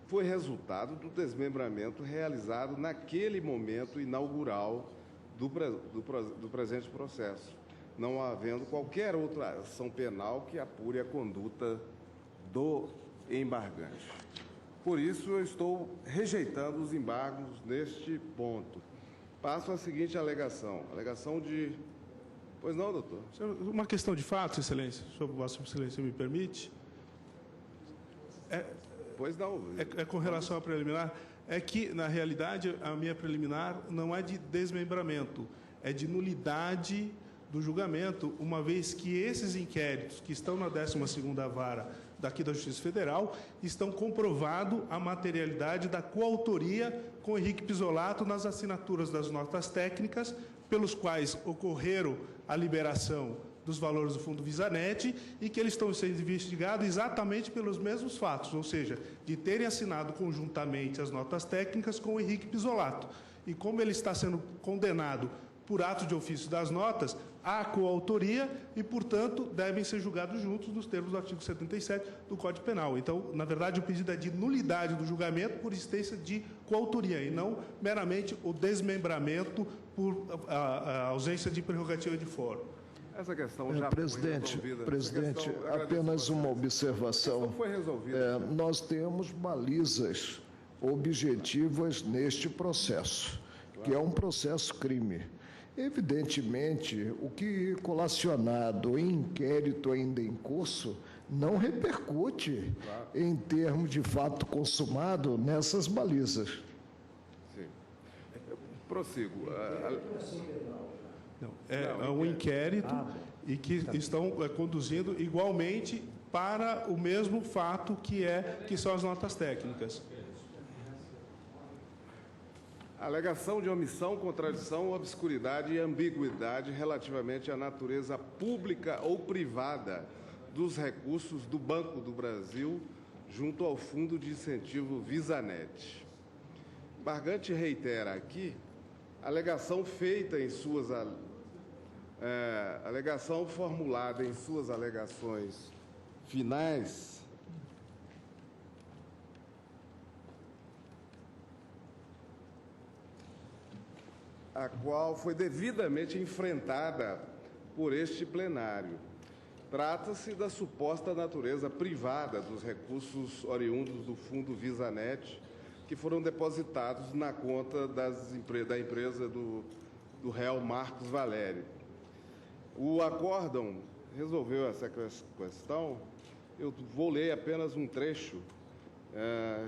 S1: foi resultado do desmembramento realizado naquele momento inaugural do presente processo, não havendo qualquer outra ação penal que apure a conduta do embargante. Por isso, eu estou rejeitando os embargos neste ponto. Passo à seguinte alegação. Alegação de... Pois não, doutor?
S3: Uma questão de fato, Excelência, sobre Vossa Excelência me permite.
S1: Pois não.
S3: Com relação à preliminar, é que, na realidade, a minha preliminar não é de desmembramento, é de nulidade do julgamento, uma vez que esses inquéritos que estão na 12ª Vara daqui da Justiça Federal estão comprovado a materialidade da coautoria com Henrique Pisolato nas assinaturas das notas técnicas, pelos quais ocorreram a liberação dos valores do Fundo Visanet e que eles estão sendo investigados exatamente pelos mesmos fatos, ou seja, de terem assinado conjuntamente as notas técnicas com o Henrique Pisolato. E como ele está sendo condenado por ato de ofício das notas, há coautoria e, portanto, devem ser julgados juntos nos termos do artigo 77 do Código Penal. Então, na verdade, o pedido é de nulidade do julgamento por existência de coautoria e não meramente o desmembramento por ausência de prerrogativa de fórum.
S1: Essa questão já
S5: Presidente,
S1: foi resolvida.
S5: presidente,
S1: Questão,
S5: apenas uma observação.
S1: A questão foi resolvida.
S5: Nós temos balizas objetivas neste processo, que é um processo crime. Evidentemente, o que colacionado em inquérito ainda em curso não repercute em termos de fato consumado nessas balizas.
S1: Sim. Eu prossigo.
S3: Não, é um inquérito e que estão conduzindo igualmente para o mesmo fato que são as notas técnicas.
S1: Alegação de omissão, contradição, obscuridade e ambiguidade relativamente à natureza pública ou privada dos recursos do Banco do Brasil junto ao Fundo de Incentivo Visanet. Embargante reitera aqui alegação feita em suas alegação formulada em suas alegações finais, a qual foi devidamente enfrentada por este plenário. Trata-se da suposta natureza privada dos recursos oriundos do Fundo Visanet, que foram depositados na conta da empresa do réu Marcos Valério. O acórdão resolveu essa questão. Eu vou ler apenas um trecho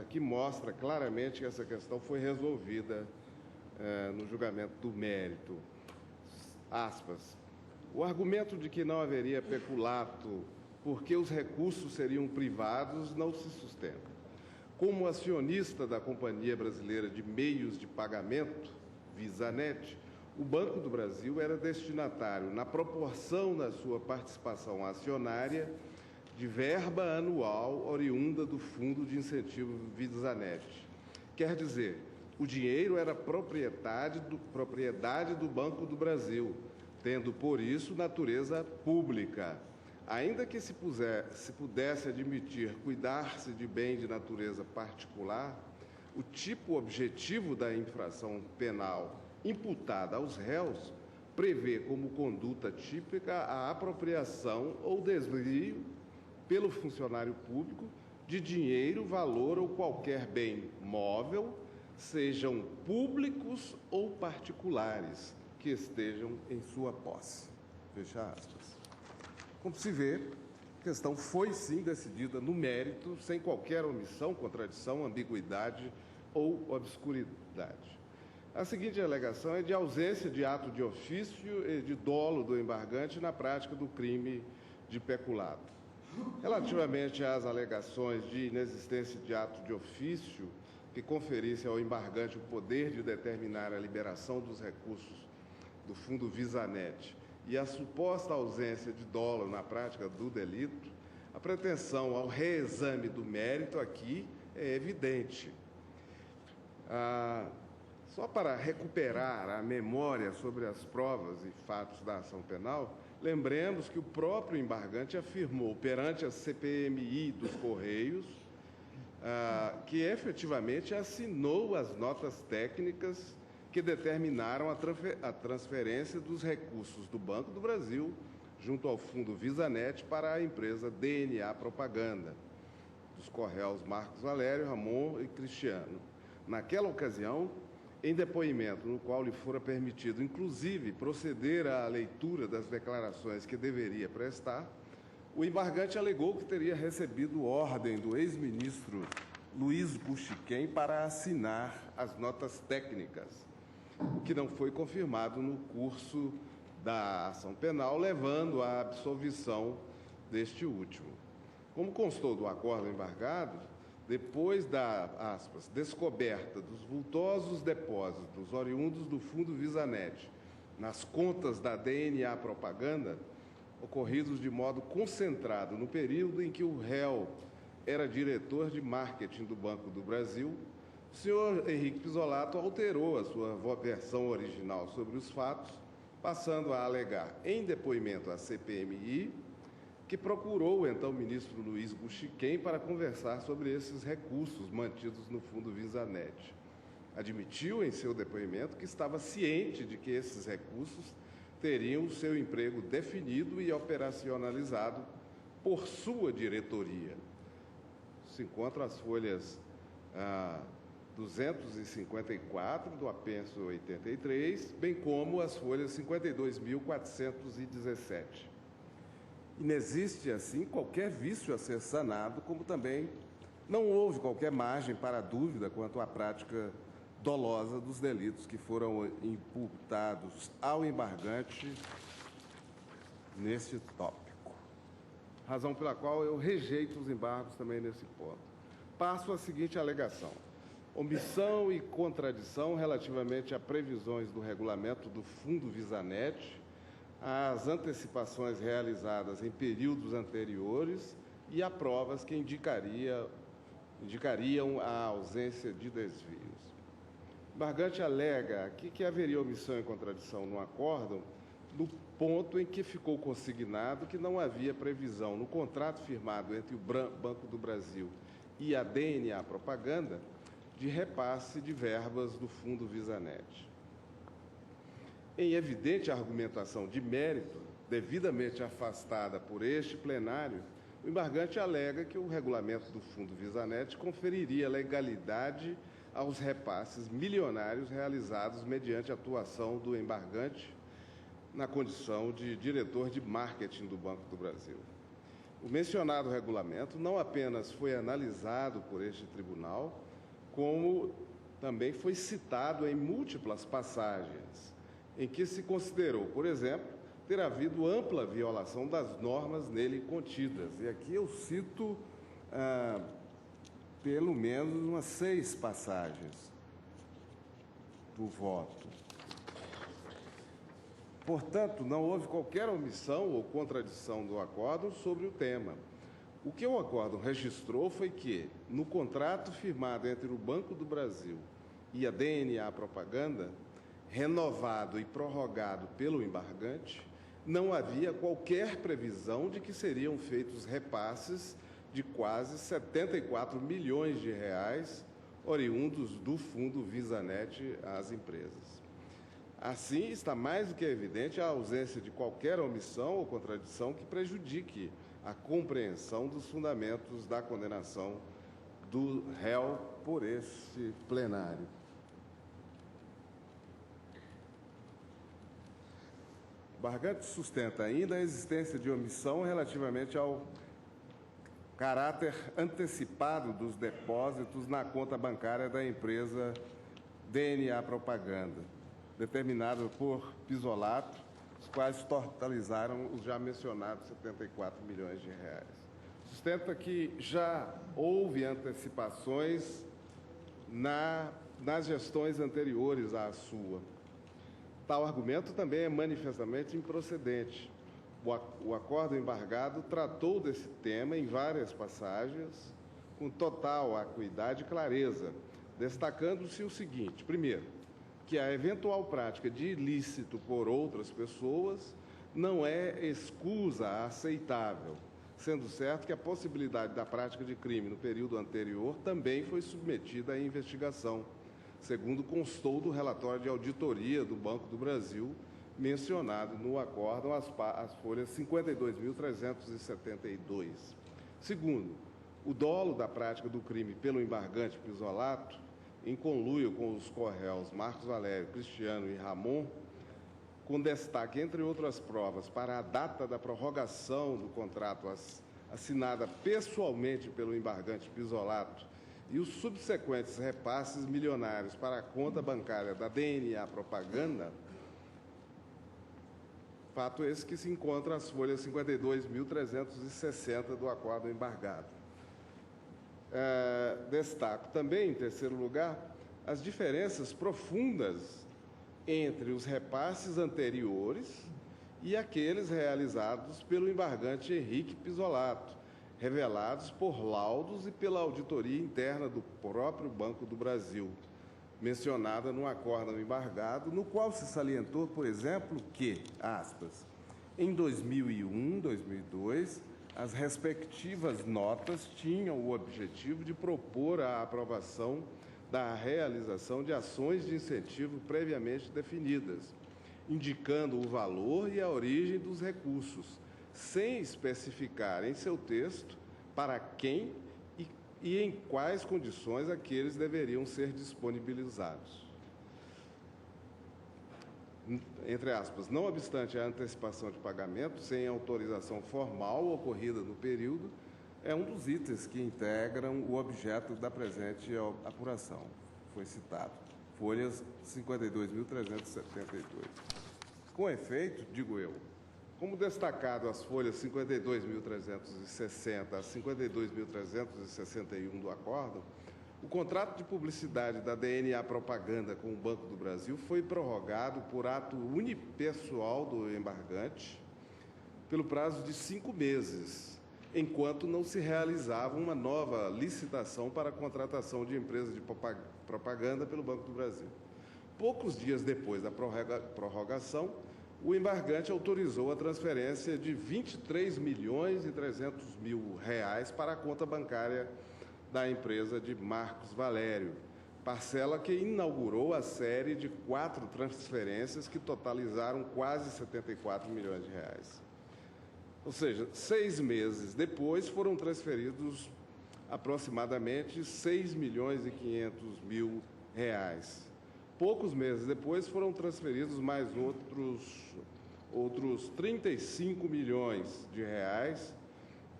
S1: que mostra claramente que essa questão foi resolvida no julgamento do mérito. Aspas. O argumento de que não haveria peculato porque os recursos seriam privados não se sustenta. Como acionista da Companhia Brasileira de Meios de Pagamento, Visanet, o Banco do Brasil era destinatário, na proporção da sua participação acionária, de verba anual oriunda do Fundo de Incentivo Visanet. Quer dizer, o dinheiro era propriedade do Banco do Brasil, tendo, por isso, natureza pública. Ainda que se pudesse admitir cuidar-se de bem de natureza particular, o tipo objetivo da infração penal imputada aos réus prevê como conduta típica a apropriação ou desvio pelo funcionário público de dinheiro, valor ou qualquer bem móvel, sejam públicos ou particulares, que estejam em sua posse. Fecha aspas. Como se vê, a questão foi sim decidida no mérito, sem qualquer omissão, contradição, ambiguidade ou obscuridade. A seguinte alegação é de ausência de ato de ofício e de dolo do embargante na prática do crime de peculato. Relativamente às alegações de inexistência de ato de ofício que conferisse ao embargante o poder de determinar a liberação dos recursos do Fundo Visanet e a suposta ausência de dolo na prática do delito, a pretensão ao reexame do mérito aqui é evidente. Só para recuperar a memória sobre as provas e fatos da ação penal, lembremos que o próprio embargante afirmou perante a CPMI dos Correios que efetivamente assinou as notas técnicas que determinaram a transferência dos recursos do Banco do Brasil junto ao Fundo Visanet para a empresa DNA Propaganda, dos Correios Marcos Valério, Ramon e Cristiano. Naquela ocasião, em depoimento no qual lhe fora permitido, inclusive, proceder à leitura das declarações que deveria prestar, o embargante alegou que teria recebido ordem do ex-ministro Luiz Guxiquem para assinar as notas técnicas, o que não foi confirmado no curso da ação penal, levando à absolvição deste último. Como constou do acordo embargado, depois da, aspas, descoberta dos vultosos depósitos oriundos do Fundo Visanet nas contas da DNA Propaganda, ocorridos de modo concentrado no período em que o réu era diretor de marketing do Banco do Brasil, o senhor Henrique Pisolato alterou a sua versão original sobre os fatos, passando a alegar em depoimento à CPMI que procurou o então ministro Luiz Guxiquem para conversar sobre esses recursos mantidos no Fundo Visanet. Admitiu em seu depoimento que estava ciente de que esses recursos teriam o seu emprego definido e operacionalizado por sua diretoria. Se encontram as folhas 254 do apenso 83, bem como as folhas 52.417. Inexiste, assim, qualquer vício a ser sanado, como também não houve qualquer margem para dúvida quanto à prática dolosa dos delitos que foram imputados ao embargante neste tópico. Razão pela qual eu rejeito os embargos também nesse ponto. Passo à seguinte alegação. Omissão e contradição relativamente a previsões do regulamento do Fundo Visanet, as antecipações realizadas em períodos anteriores e a provas que indicariam a ausência de desvios. O embargante alega aqui que haveria omissão e contradição no acórdão no ponto em que ficou consignado que não havia previsão no contrato firmado entre o Banco do Brasil e a DNA Propaganda de repasse de verbas do Fundo Visanet. Em evidente argumentação de mérito, devidamente afastada por este plenário, o embargante alega que o regulamento do Fundo Visanet conferiria legalidade aos repasses milionários realizados mediante a atuação do embargante na condição de diretor de marketing do Banco do Brasil. O mencionado regulamento não apenas foi analisado por este tribunal, como também foi citado em múltiplas passagens, em que se considerou, por exemplo, ter havido ampla violação das normas nele contidas. E aqui eu cito pelo menos umas 6 passagens do voto. Portanto, não houve qualquer omissão ou contradição do acórdão sobre o tema. O que o acórdão registrou foi que, no contrato firmado entre o Banco do Brasil e a DNA Propaganda, renovado e prorrogado pelo embargante, não havia qualquer previsão de que seriam feitos repasses de quase 74 milhões de reais oriundos do Fundo Visanet às empresas. Assim, está mais do que evidente a ausência de qualquer omissão ou contradição que prejudique a compreensão dos fundamentos da condenação do réu por este plenário. O embargante sustenta ainda a existência de omissão relativamente ao caráter antecipado dos depósitos na conta bancária da empresa DNA Propaganda, determinado por Pisolato, os quais totalizaram os já mencionados 74 milhões de reais. Sustenta que já houve antecipações nas gestões anteriores à sua. Tal argumento também é manifestamente improcedente. O acordo embargado tratou desse tema em várias passagens, com total acuidade e clareza, destacando-se o seguinte: primeiro, que a eventual prática de ilícito por outras pessoas não é escusa aceitável, sendo certo que a possibilidade da prática de crime no período anterior também foi submetida à investigação, segundo constou do relatório de auditoria do Banco do Brasil, mencionado no acórdão as folhas 52.372. Segundo, o dolo da prática do crime pelo embargante Pisolato em conluio com os corréus Marcos Valério, Cristiano e Ramon, com destaque, entre outras provas, para a data da prorrogação do contrato assinada pessoalmente pelo embargante Pisolato e os subsequentes repasses milionários para a conta bancária da DNA Propaganda, fato esse que se encontra as folhas 52.360 do acordo embargado. Destaco também, em terceiro lugar, as diferenças profundas entre os repasses anteriores e aqueles realizados pelo embargante Henrique Pisolato, revelados por laudos e pela auditoria interna do próprio Banco do Brasil, mencionada no acórdão embargado, no qual se salientou, por exemplo, que, aspas, em 2001, 2002, as respectivas notas tinham o objetivo de propor a aprovação da realização de ações de incentivo previamente definidas, indicando o valor e a origem dos recursos, sem especificar em seu texto para quem e em quais condições aqueles deveriam ser disponibilizados. Entre aspas, não obstante a antecipação de pagamento sem autorização formal ocorrida no período, é um dos itens que integram o objeto da presente apuração. Foi citado. Folhas 52.372. Com efeito, digo eu, como destacado as folhas 52.360 a 52.361 do acórdão, o contrato de publicidade da DNA Propaganda com o Banco do Brasil foi prorrogado por ato unipessoal do embargante pelo prazo de 5 meses, enquanto não se realizava uma nova licitação para a contratação de empresas de propaganda pelo Banco do Brasil. Poucos dias depois da prorrogação, o embargante autorizou a transferência de R$ 23.300.000 para a conta bancária da empresa de Marcos Valério, parcela que inaugurou a série de 4 transferências que totalizaram quase R$ 74 milhões. Ou seja, 6 meses depois foram transferidos aproximadamente R$ 6.500.000. Poucos meses depois foram transferidos mais outros 35 milhões de reais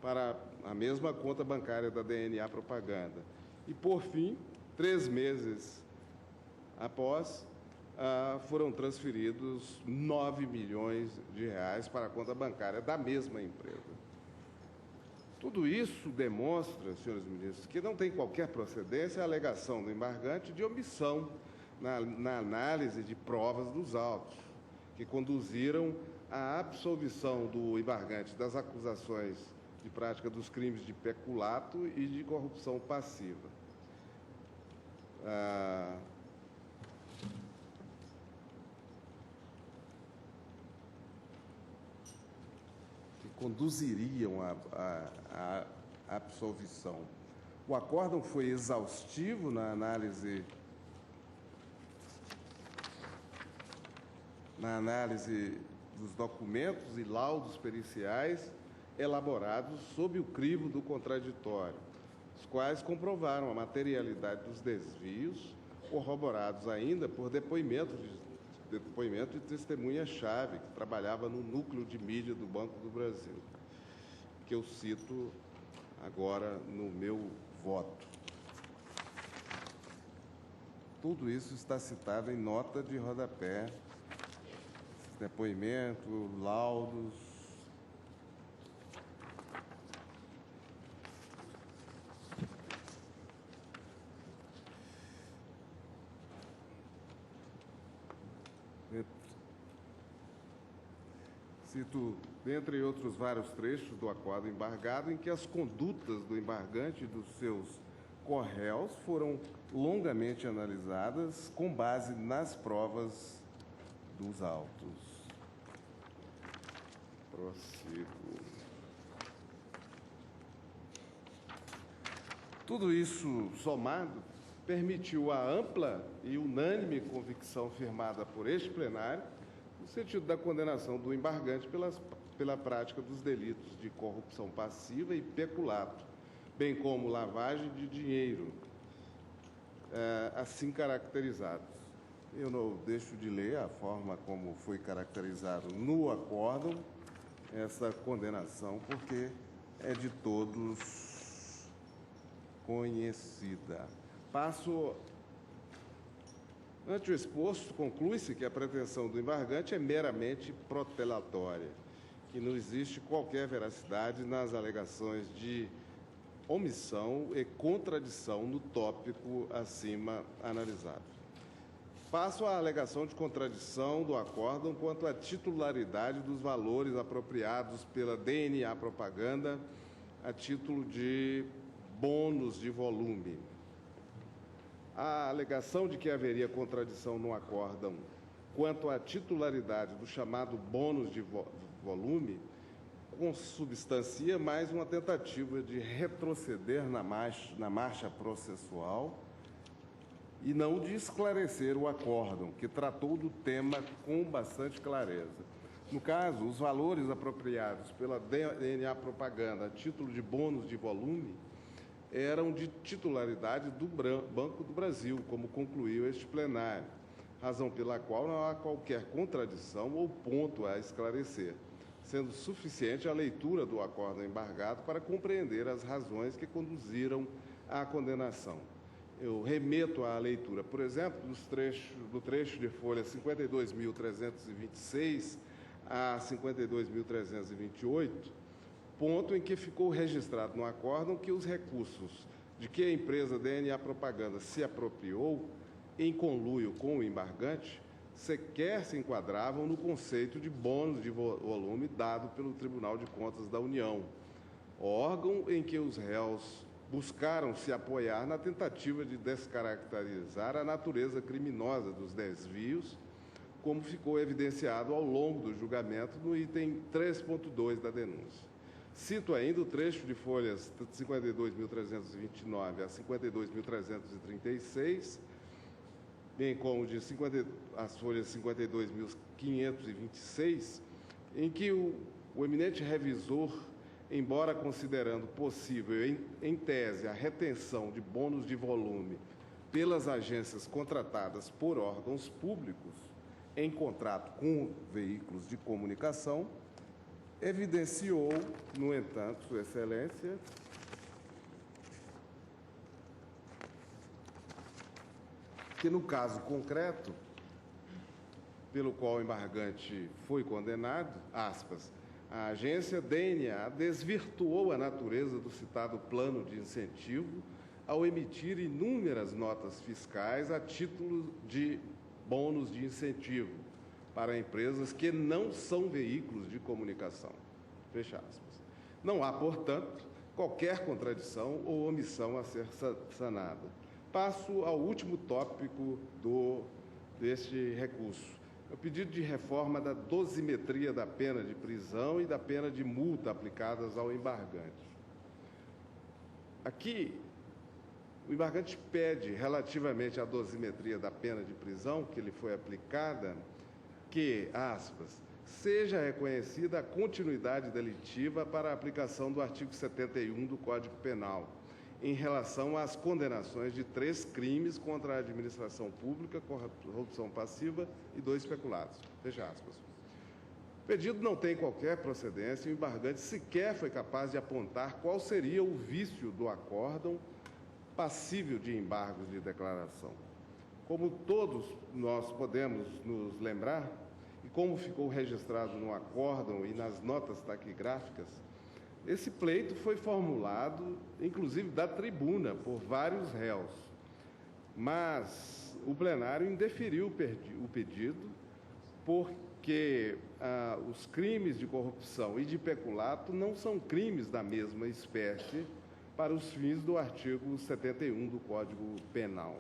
S1: para a mesma conta bancária da DNA Propaganda. E, por fim, 3 meses após, foram transferidos 9 milhões de reais para a conta bancária da mesma empresa. Tudo isso demonstra, senhores ministros, que não tem qualquer procedência a alegação do embargante de omissão na análise de provas dos autos, que conduziram à absolvição do embargante das acusações de prática dos crimes de peculato e de corrupção passiva. Que conduziriam à absolvição. O acórdão foi exaustivo na análise dos documentos e laudos periciais elaborados sob o crivo do contraditório, os quais comprovaram a materialidade dos desvios, corroborados ainda por depoimento de testemunha-chave que trabalhava no núcleo de mídia do Banco do Brasil, que eu cito agora no meu voto. Tudo isso está citado em nota de rodapé, depoimento, laudos. Cito, dentre outros vários trechos do acordo embargado, em que as condutas do embargante e dos seus corréus foram longamente analisadas com base nas provas dos autos. Prossigo. Tudo isso somado permitiu a ampla e unânime convicção firmada por este plenário no sentido da condenação do embargante pela prática dos delitos de corrupção passiva e peculato, bem como lavagem de dinheiro, assim caracterizados. Eu não deixo de ler a forma como foi caracterizado no acórdão essa condenação, porque é de todos conhecida. Passo. Ante o exposto, conclui-se que a pretensão do embargante é meramente protelatória, que não existe qualquer veracidade nas alegações de omissão e contradição no tópico acima analisado. Passo à alegação de contradição do acórdão quanto à titularidade dos valores apropriados pela DNA Propaganda a título de bônus de volume. A alegação de que haveria contradição no acórdão quanto à titularidade do chamado bônus de volume consubstancia mais uma tentativa de retroceder na marcha processual e não de esclarecer o acórdão, que tratou do tema com bastante clareza. No caso, os valores apropriados pela DNA Propaganda a título de bônus de volume eram de titularidade do Banco do Brasil, como concluiu este plenário, razão pela qual não há qualquer contradição ou ponto a esclarecer, sendo suficiente a leitura do acórdão embargado para compreender as razões que conduziram à condenação. Eu remeto à leitura, por exemplo, do trecho de folha 52.326 a 52.328, ponto em que ficou registrado no acórdão que os recursos de que a empresa DNA Propaganda se apropriou em conluio com o embargante sequer se enquadravam no conceito de bônus de volume dado pelo Tribunal de Contas da União, órgão em que os réus buscaram se apoiar na tentativa de descaracterizar a natureza criminosa dos desvios, como ficou evidenciado ao longo do julgamento no item 3.2 da denúncia. Cito ainda o trecho de folhas 52.329 a 52.336, bem como de as folhas 52.526, em que o eminente revisor, embora considerando possível, em tese, a retenção de bônus de volume pelas agências contratadas por órgãos públicos em contrato com veículos de comunicação, evidenciou, no entanto, Sua Excelência, que no caso concreto, pelo qual o embargante foi condenado, aspas, a agência DNA desvirtuou a natureza do citado plano de incentivo ao emitir inúmeras notas fiscais a título de bônus de incentivo para empresas que não são veículos de comunicação. Fecha aspas. Não há, portanto, qualquer contradição ou omissão a ser sanada. Passo ao último tópico deste recurso. O pedido de reforma da dosimetria da pena de prisão e da pena de multa aplicadas ao embargante. Aqui, o embargante pede, relativamente à dosimetria da pena de prisão que lhe foi aplicada, que, aspas, seja reconhecida a continuidade delitiva para a aplicação do artigo 71 do Código Penal, em relação às condenações de 3 crimes contra a administração pública, corrupção passiva e 2 peculados. Fecha aspas. O pedido não tem qualquer procedência e o embargante sequer foi capaz de apontar qual seria o vício do acórdão passível de embargos de declaração. Como todos nós podemos nos lembrar, e como ficou registrado no acórdão e nas notas taquigráficas, esse pleito foi formulado, inclusive, da tribuna, por vários réus. Mas o plenário indeferiu o pedido porque os crimes de corrupção e de peculato não são crimes da mesma espécie para os fins do artigo 71 do Código Penal.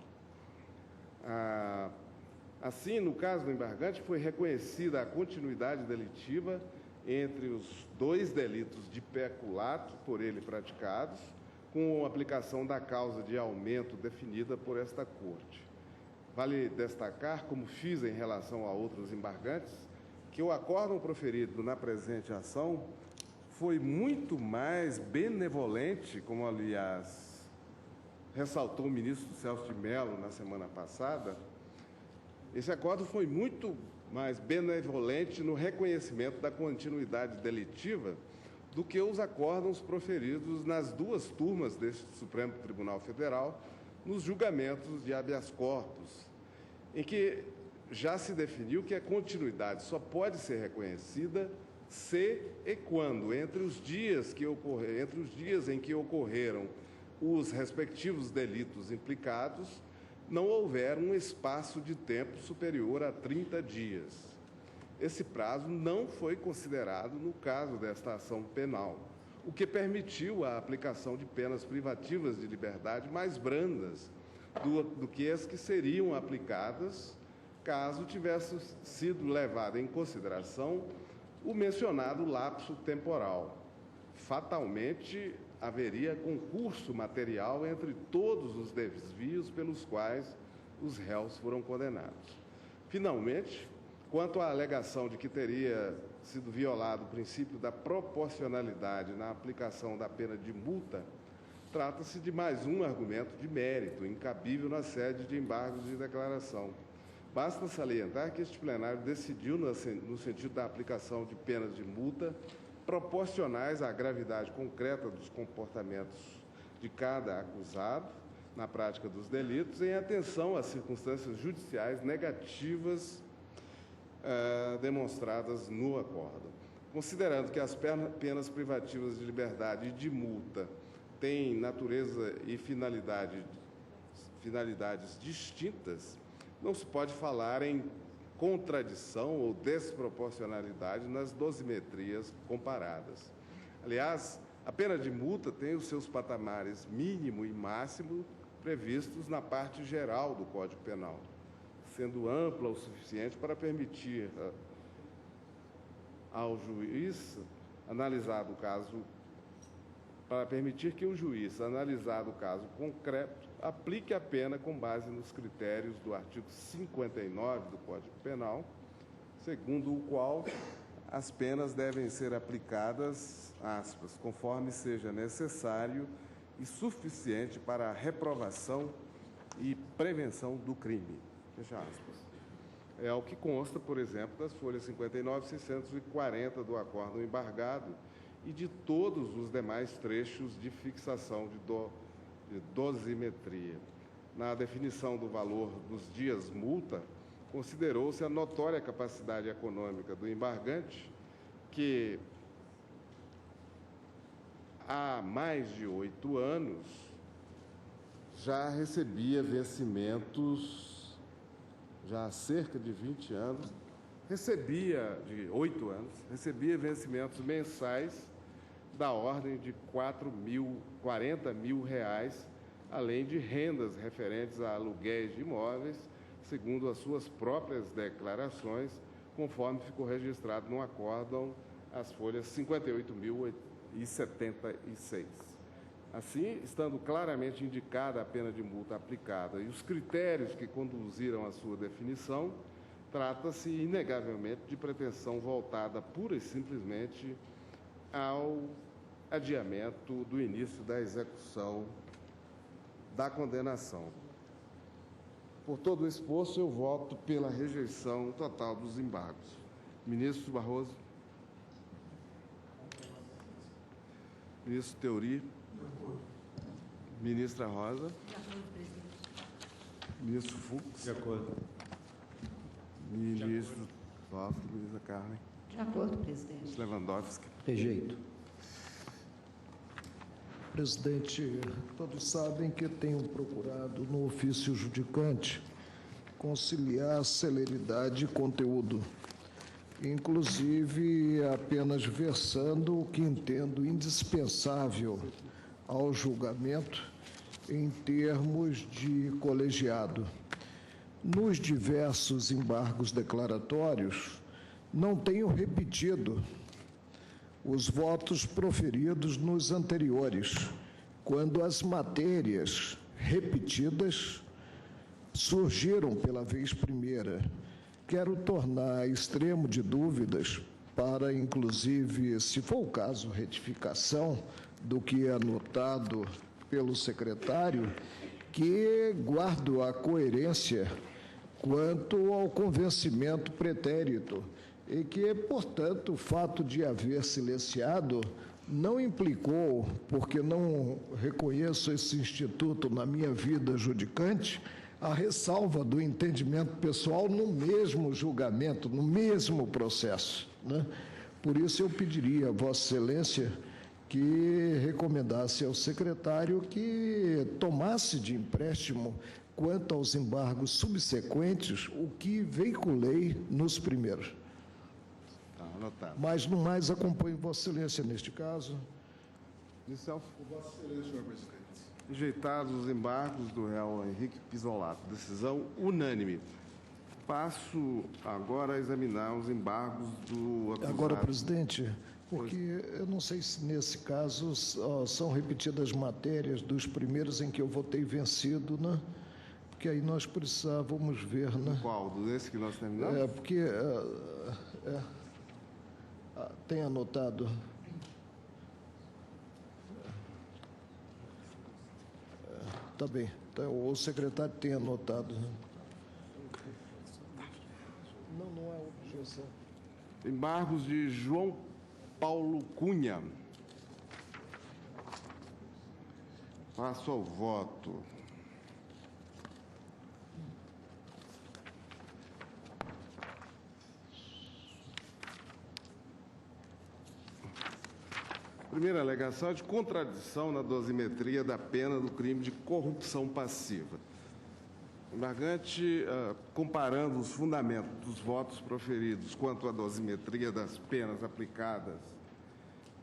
S1: Assim, no caso do embargante, foi reconhecida a continuidade delitiva entre os 2 delitos de peculato por ele praticados, com a aplicação da causa de aumento definida por esta Corte. Vale destacar, como fiz em relação a outros embargantes, que o acórdão proferido na presente ação foi muito mais benevolente, como, aliás, ressaltou o ministro Celso de Mello na semana passada, esse acordo foi muito mais benevolente no reconhecimento da continuidade delitiva do que os acórdãos proferidos nas duas turmas deste Supremo Tribunal Federal nos julgamentos de habeas corpus, em que já se definiu que a continuidade só pode ser reconhecida se e quando, entre os dias em que ocorreram os respectivos delitos implicados, não houver um espaço de tempo superior a 30 dias. Esse prazo não foi considerado no caso desta ação penal, o que permitiu a aplicação de penas privativas de liberdade mais brandas do que as que seriam aplicadas caso tivesse sido levado em consideração o mencionado lapso temporal. Fatalmente, haveria concurso material entre todos os desvios pelos quais os réus foram condenados. Finalmente, quanto à alegação de que teria sido violado o princípio da proporcionalidade na aplicação da pena de multa, trata-se de mais um argumento de mérito, incabível na sede de embargos de declaração. Basta salientar que este plenário decidiu no sentido da aplicação de penas de multa proporcionais à gravidade concreta dos comportamentos de cada acusado na prática dos delitos, em atenção às circunstâncias judiciais negativas demonstradas no acordo. Considerando que as penas privativas de liberdade e de multa têm natureza e finalidades distintas, não se pode falar em contradição ou desproporcionalidade nas dosimetrias comparadas. Aliás, a pena de multa tem os seus patamares mínimo e máximo previstos na parte geral do Código Penal, sendo ampla o suficiente para permitir ao juiz analisado o caso, que o juiz, analisado o caso concreto, aplique a pena com base nos critérios do artigo 59 do Código Penal, segundo o qual as penas devem ser aplicadas, aspas, conforme seja necessário e suficiente para a reprovação e prevenção do crime. Fecha aspas. É o que consta, por exemplo, das folhas 59 e 640 do acórdão embargado e de todos os demais trechos de fixação de dosimetria. Na definição do valor dos dias multa, considerou-se a notória capacidade econômica do embargante, que há mais de 8 anos já recebia vencimentos, já há cerca de 20 anos, recebia vencimentos mensais da ordem de 40 mil reais, além de rendas referentes a aluguéis de imóveis, segundo as suas próprias declarações, conforme ficou registrado no acórdão as folhas 58.076. Assim, estando claramente indicada a pena de multa aplicada e os critérios que conduziram à sua definição, trata-se inegavelmente de pretensão voltada pura e simplesmente ao adiamento do início da execução da condenação. Por todo o esforço, eu voto pela rejeição total dos embargos. Ministro Barroso. Ministro Teori. Ministra Rosa.
S7: De acordo, presidente.
S1: Ministro Fux.
S3: De acordo.
S1: Ministro Toffoli, ministra Carmen.
S7: De acordo, presidente.
S1: Ministro Lewandowski.
S6: Rejeito.
S5: Presidente, todos sabem que tenho procurado no ofício judicante conciliar celeridade e conteúdo, inclusive apenas versando o que entendo indispensável ao julgamento em termos de colegiado. Nos diversos embargos declaratórios, não tenho repetido os votos proferidos nos anteriores, quando as matérias repetidas surgiram pela vez primeira. Quero tornar extremo de dúvidas para, inclusive, se for o caso, retificação do que é anotado pelo secretário que guardo a coerência quanto ao convencimento pretérito e que, portanto, o fato de haver silenciado não implicou, porque não reconheço esse instituto na minha vida judicante, a ressalva do entendimento pessoal no mesmo julgamento, no mesmo processo, né? Por isso eu pediria a Vossa Excelência que recomendasse ao secretário que tomasse de empréstimo, quanto aos embargos subsequentes, o que veiculei nos primeiros.
S1: Tá anotado.
S5: Mas, no mais, acompanho Vossa Excelência neste caso.
S1: Licença.
S3: Vossa Excelência, senhor presidente.
S1: Rejeitados os embargos do réu Henrique Pisolato. Decisão unânime. Passo agora a examinar os embargos do acusado.
S5: Agora, presidente, porque eu não sei se nesse caso são repetidas matérias dos primeiros em que eu votei vencido, né? Porque aí nós precisávamos ver, né?
S1: Qual? Desse que nós terminamos?
S5: É, porque tem anotado. Tá bem. Então, o secretário tem anotado. Não é objeção.
S1: Embargos de João Paulo Cunha. Passo ao voto. Primeira alegação é de contradição na dosimetria da pena do crime de corrupção passiva. O embargante, comparando os fundamentos dos votos proferidos quanto à dosimetria das penas aplicadas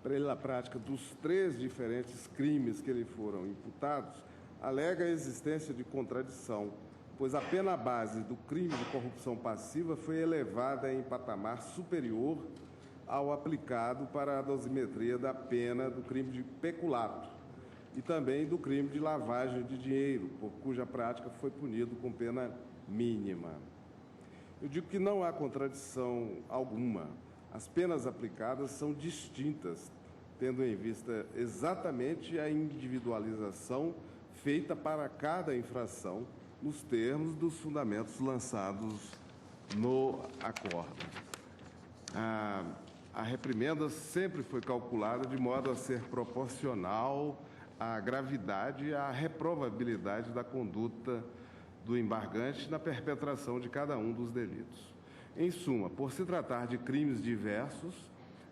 S1: pela prática dos 3 diferentes crimes que lhe foram imputados, alega a existência de contradição, pois a pena base do crime de corrupção passiva foi elevada em patamar superior ao aplicado para a dosimetria da pena do crime de peculato e também do crime de lavagem de dinheiro, por cuja prática foi punido com pena mínima. Eu digo que não há contradição alguma. As penas aplicadas são distintas, tendo em vista exatamente a individualização feita para cada infração nos termos dos fundamentos lançados no acordo. A reprimenda sempre foi calculada de modo a ser proporcional à gravidade e à reprovabilidade da conduta do embargante na perpetração de cada um dos delitos. Em suma, por se tratar de crimes diversos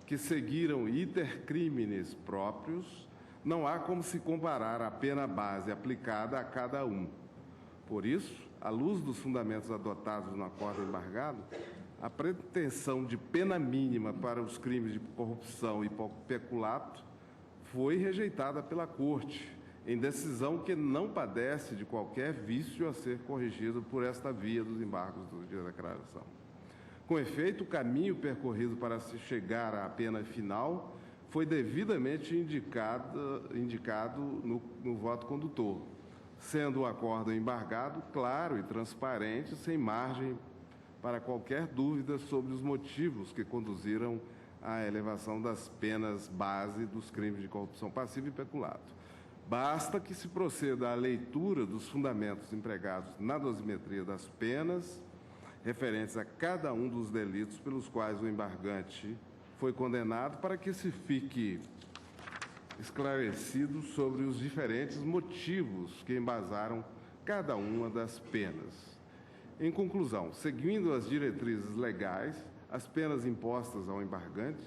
S1: que seguiram iter criminis próprios, não há como se comparar a pena base aplicada a cada um. Por isso, à luz dos fundamentos adotados no acordo embargado, a pretensão de pena mínima para os crimes de corrupção e peculato foi rejeitada pela Corte, em decisão que não padece de qualquer vício a ser corrigido por esta via dos embargos de declaração. Com efeito, o caminho percorrido para se chegar à pena final foi devidamente indicado no voto condutor, sendo o acordo embargado claro e transparente, sem margem para qualquer dúvida sobre os motivos que conduziram à elevação das penas base dos crimes de corrupção passiva e peculato. Basta que se proceda à leitura dos fundamentos empregados na dosimetria das penas referentes a cada um dos delitos pelos quais o embargante foi condenado, para que se fique esclarecido sobre os diferentes motivos que embasaram cada uma das penas. Em conclusão, seguindo as diretrizes legais, as penas impostas ao embargante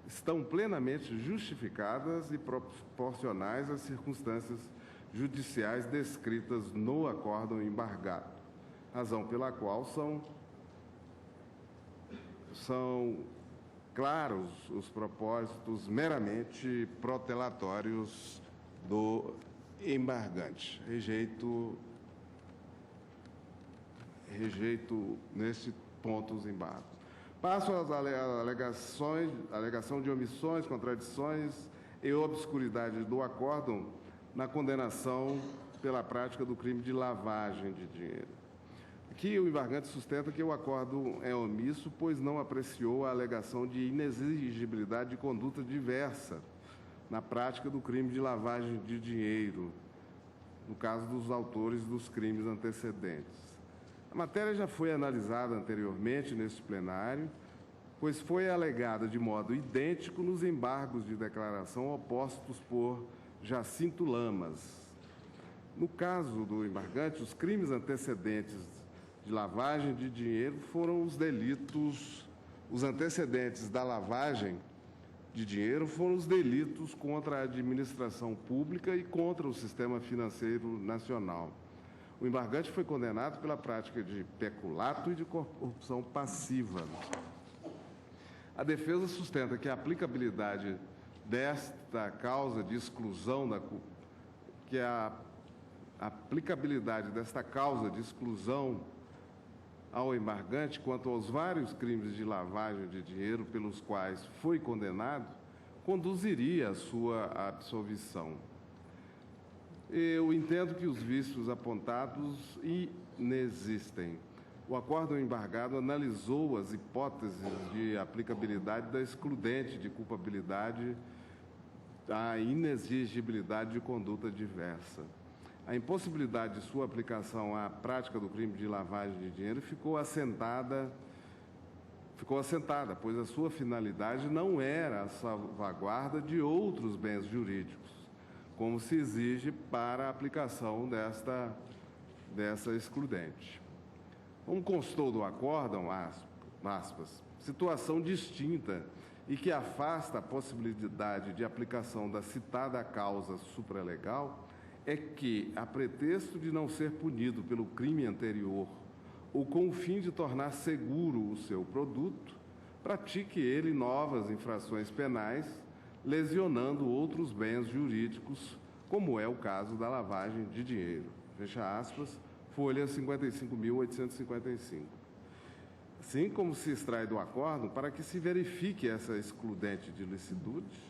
S1: estão plenamente justificadas e proporcionais às circunstâncias judiciais descritas no acórdão embargado, razão pela qual são claros os propósitos meramente protelatórios do embargante. Rejeito nesse ponto os embargos. Passo às alegação de omissões, contradições e obscuridade do acórdão na condenação pela prática do crime de lavagem de dinheiro. Aqui o embargante sustenta que o acórdão é omisso, pois não apreciou a alegação de inexigibilidade de conduta diversa na prática do crime de lavagem de dinheiro, no caso dos autores dos crimes antecedentes. A matéria já foi analisada anteriormente neste plenário, pois foi alegada de modo idêntico nos embargos de declaração opostos por Jacinto Lamas. No caso do embargante, os crimes antecedentes de lavagem de dinheiro foram os delitos, os antecedentes da lavagem de dinheiro foram os delitos contra a administração pública e contra o sistema financeiro nacional. O embargante foi condenado pela prática de peculato e de corrupção passiva. A defesa sustenta que a aplicabilidade desta causa de exclusão ao embargante quanto aos vários crimes de lavagem de dinheiro pelos quais foi condenado conduziria à sua absolvição. Eu entendo que os vícios apontados inexistem. O acórdão embargado analisou as hipóteses de aplicabilidade da excludente de culpabilidade à inexigibilidade de conduta diversa. A impossibilidade de sua aplicação à prática do crime de lavagem de dinheiro ficou assentada, pois a sua finalidade não era a salvaguarda de outros bens jurídicos, como se exige para a aplicação dessa excludente. Como constou do acórdão, aspas, situação distinta e que afasta a possibilidade de aplicação da citada causa supralegal é que, a pretexto de não ser punido pelo crime anterior ou com o fim de tornar seguro o seu produto, pratique ele novas infrações penais, lesionando outros bens jurídicos, como é o caso da lavagem de dinheiro. Fecha aspas, folha 55.855. Assim como se extrai do acórdão, para que se verifique essa excludente de licitude,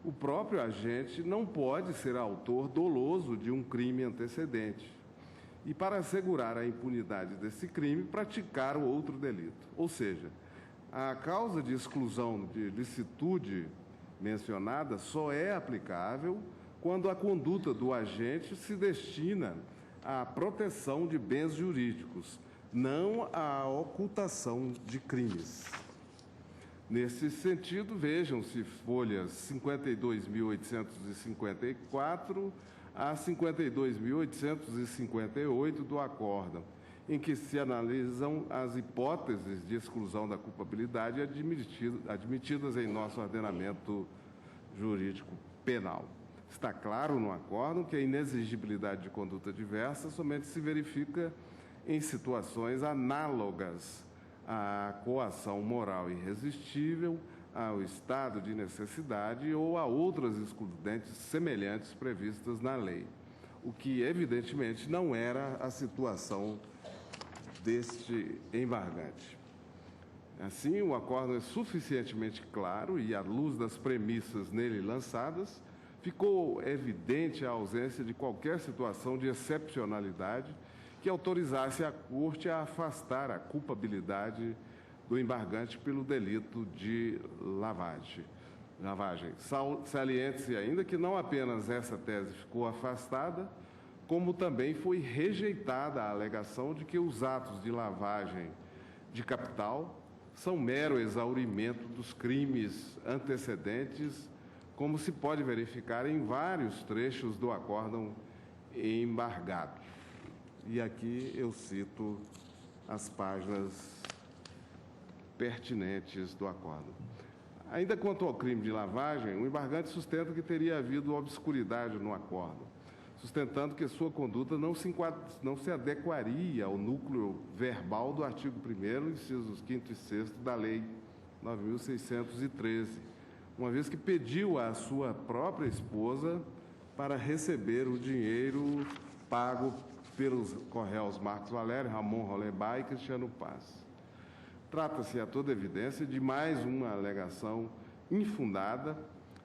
S1: o próprio agente não pode ser autor doloso de um crime antecedente e, para assegurar a impunidade desse crime, praticar o outro delito. Ou seja, a causa de exclusão de licitude mencionada só é aplicável quando a conduta do agente se destina à proteção de bens jurídicos, não à ocultação de crimes. Nesse sentido, vejam-se folhas 52.854 a 52.858 do acórdão, em que se analisam as hipóteses de exclusão da culpabilidade admitidas em nosso ordenamento jurídico penal. Está claro no acórdão que a inexigibilidade de conduta diversa somente se verifica em situações análogas à coação moral irresistível, ao estado de necessidade ou a outras excludentes semelhantes previstas na lei, o que evidentemente não era a situação deste embargante. Assim, o acórdão é suficientemente claro e, à luz das premissas nele lançadas, ficou evidente a ausência de qualquer situação de excepcionalidade que autorizasse a Corte a afastar a culpabilidade do embargante pelo delito de lavagem. Saliente-se ainda que não apenas essa tese ficou afastada, como também foi rejeitada a alegação de que os atos de lavagem de capital são mero exaurimento dos crimes antecedentes, como se pode verificar em vários trechos do acórdão embargado. E aqui eu cito as páginas pertinentes do acórdão. Ainda quanto ao crime de lavagem, o embargante sustenta que teria havido obscuridade no acórdão, sustentando que sua conduta não se adequaria ao núcleo verbal do artigo 1º, incisos 5º e 6º da Lei 9.613, uma vez que pediu à sua própria esposa para receber o dinheiro pago pelos Correios Marcos Valério, Ramon Rolebá e Cristiano Paz. Trata-se, a toda evidência, de mais uma alegação infundada,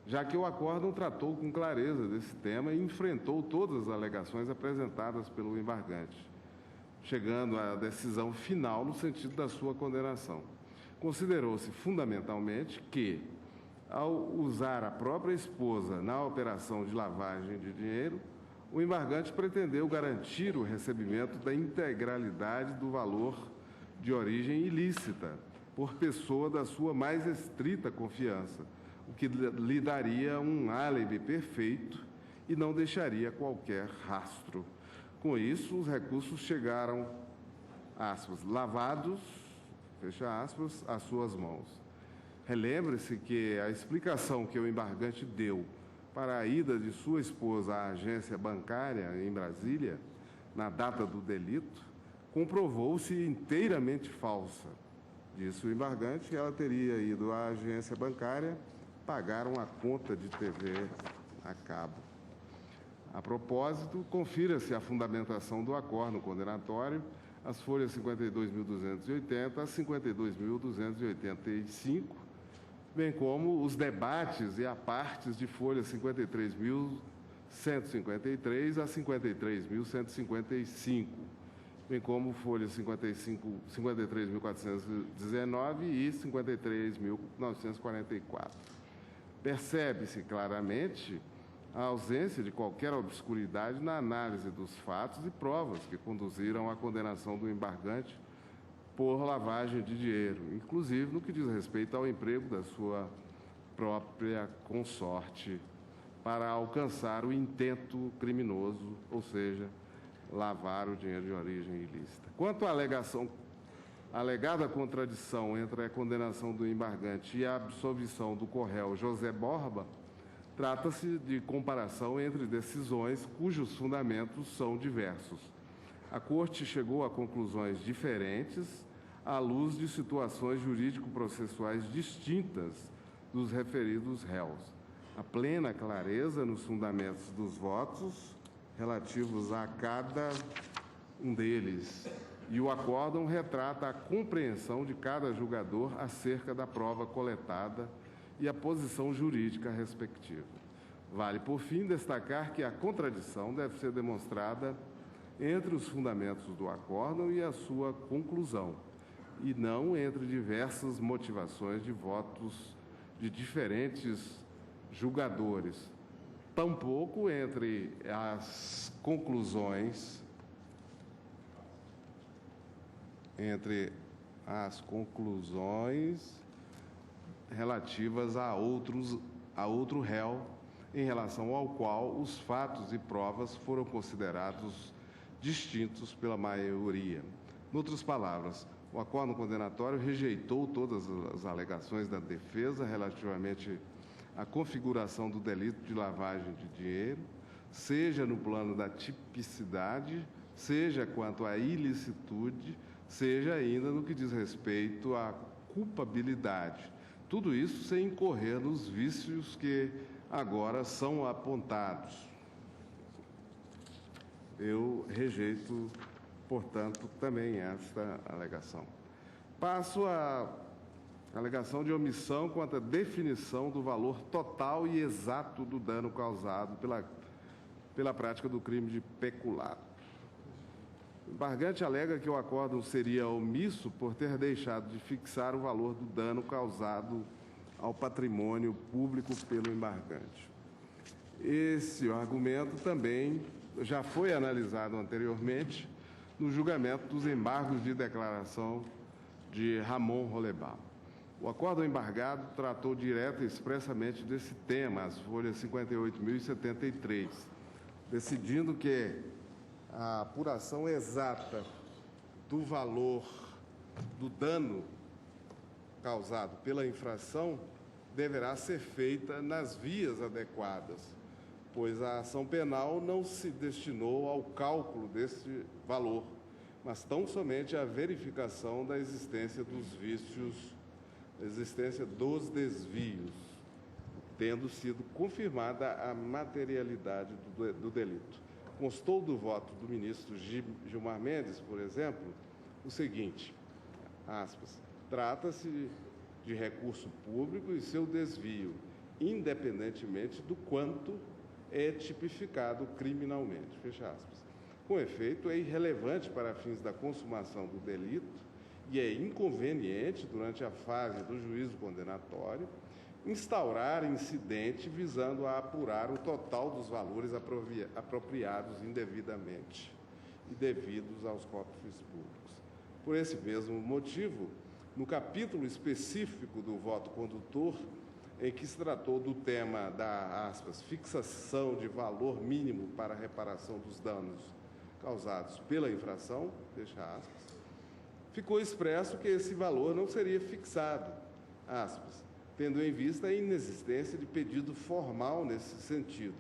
S1: já que o acórdão tratou com clareza desse tema e enfrentou todas as alegações apresentadas pelo embargante, chegando à decisão final no sentido da sua condenação. Considerou-se fundamentalmente que, ao usar a própria esposa na operação de lavagem de dinheiro, o embargante pretendeu garantir o recebimento da integralidade do valor de origem ilícita por pessoa da sua mais estrita confiança, o que lhe daria um álibi perfeito e não deixaria qualquer rastro. Com isso, os recursos chegaram, aspas, lavados, fecha aspas, às suas mãos. Relembre-se que a explicação que o embargante deu para a ida de sua esposa à agência bancária em Brasília, na data do delito, comprovou-se inteiramente falsa. Disse o embargante que ela teria ido à agência bancária pagar uma conta de TV a cabo. A propósito, confira-se a fundamentação do acórdão condenatório, as folhas 52.280 a 52.285, bem como os debates e apartes de folhas 53.153 a 53.155, bem como folhas 53.419 e 53.944. Percebe-se claramente a ausência de qualquer obscuridade na análise dos fatos e provas que conduziram à condenação do embargante por lavagem de dinheiro, inclusive no que diz respeito ao emprego da sua própria consorte para alcançar o intento criminoso, ou seja, lavar o dinheiro de origem ilícita. Quanto à alegada contradição entre a condenação do embargante e a absolvição do co-réu José Borba, trata-se de comparação entre decisões cujos fundamentos são diversos. A Corte chegou a conclusões diferentes à luz de situações jurídico-processuais distintas dos referidos réus. A plena clareza nos fundamentos dos votos relativos a cada um deles. E o acórdão retrata a compreensão de cada julgador acerca da prova coletada e a posição jurídica respectiva. Vale, por fim, destacar que a contradição deve ser demonstrada entre os fundamentos do acórdão e a sua conclusão, e não entre diversas motivações de votos de diferentes julgadores, tampouco entre as conclusões relativas a outro réu, em relação ao qual os fatos e provas foram considerados distintos pela maioria. Em outras palavras, o acórdão condenatório rejeitou todas as alegações da defesa relativamente à configuração do delito de lavagem de dinheiro, seja no plano da tipicidade, seja quanto à ilicitude, seja ainda no que diz respeito à culpabilidade. Tudo isso sem incorrer nos vícios que agora são apontados. Eu rejeito, portanto, também esta alegação. Passo à alegação de omissão quanto à definição do valor total e exato do dano causado pela prática do crime de peculato. O embargante alega que o acórdão seria omisso por ter deixado de fixar o valor do dano causado ao patrimônio público pelo embargante. Esse argumento também já foi analisado anteriormente no julgamento dos embargos de declaração de Ramon Rollebaum. O acórdão embargado tratou direta e expressamente desse tema, as folhas 58.073, decidindo que a apuração exata do valor do dano causado pela infração deverá ser feita nas vias adequadas, pois a ação penal não se destinou ao cálculo desse valor, mas tão somente à verificação da existência dos vícios, da existência dos desvios, tendo sido confirmada a materialidade do delito. Constou do voto do ministro Gilmar Mendes, por exemplo, o seguinte, aspas, trata-se de recurso público e seu desvio, independentemente do quanto é tipificado criminalmente, fecha aspas. Com efeito, é irrelevante para fins da consumação do delito e é inconveniente durante a fase do juízo condenatório instaurar incidente visando a apurar o total dos valores apropriados indevidamente e devidos aos cofres públicos. Por esse mesmo motivo, no capítulo específico do voto condutor, em que se tratou do tema da, aspas, fixação de valor mínimo para a reparação dos danos causados pela infração, fecha aspas, ficou expresso que esse valor não seria fixado, aspas, tendo em vista a inexistência de pedido formal nesse sentido,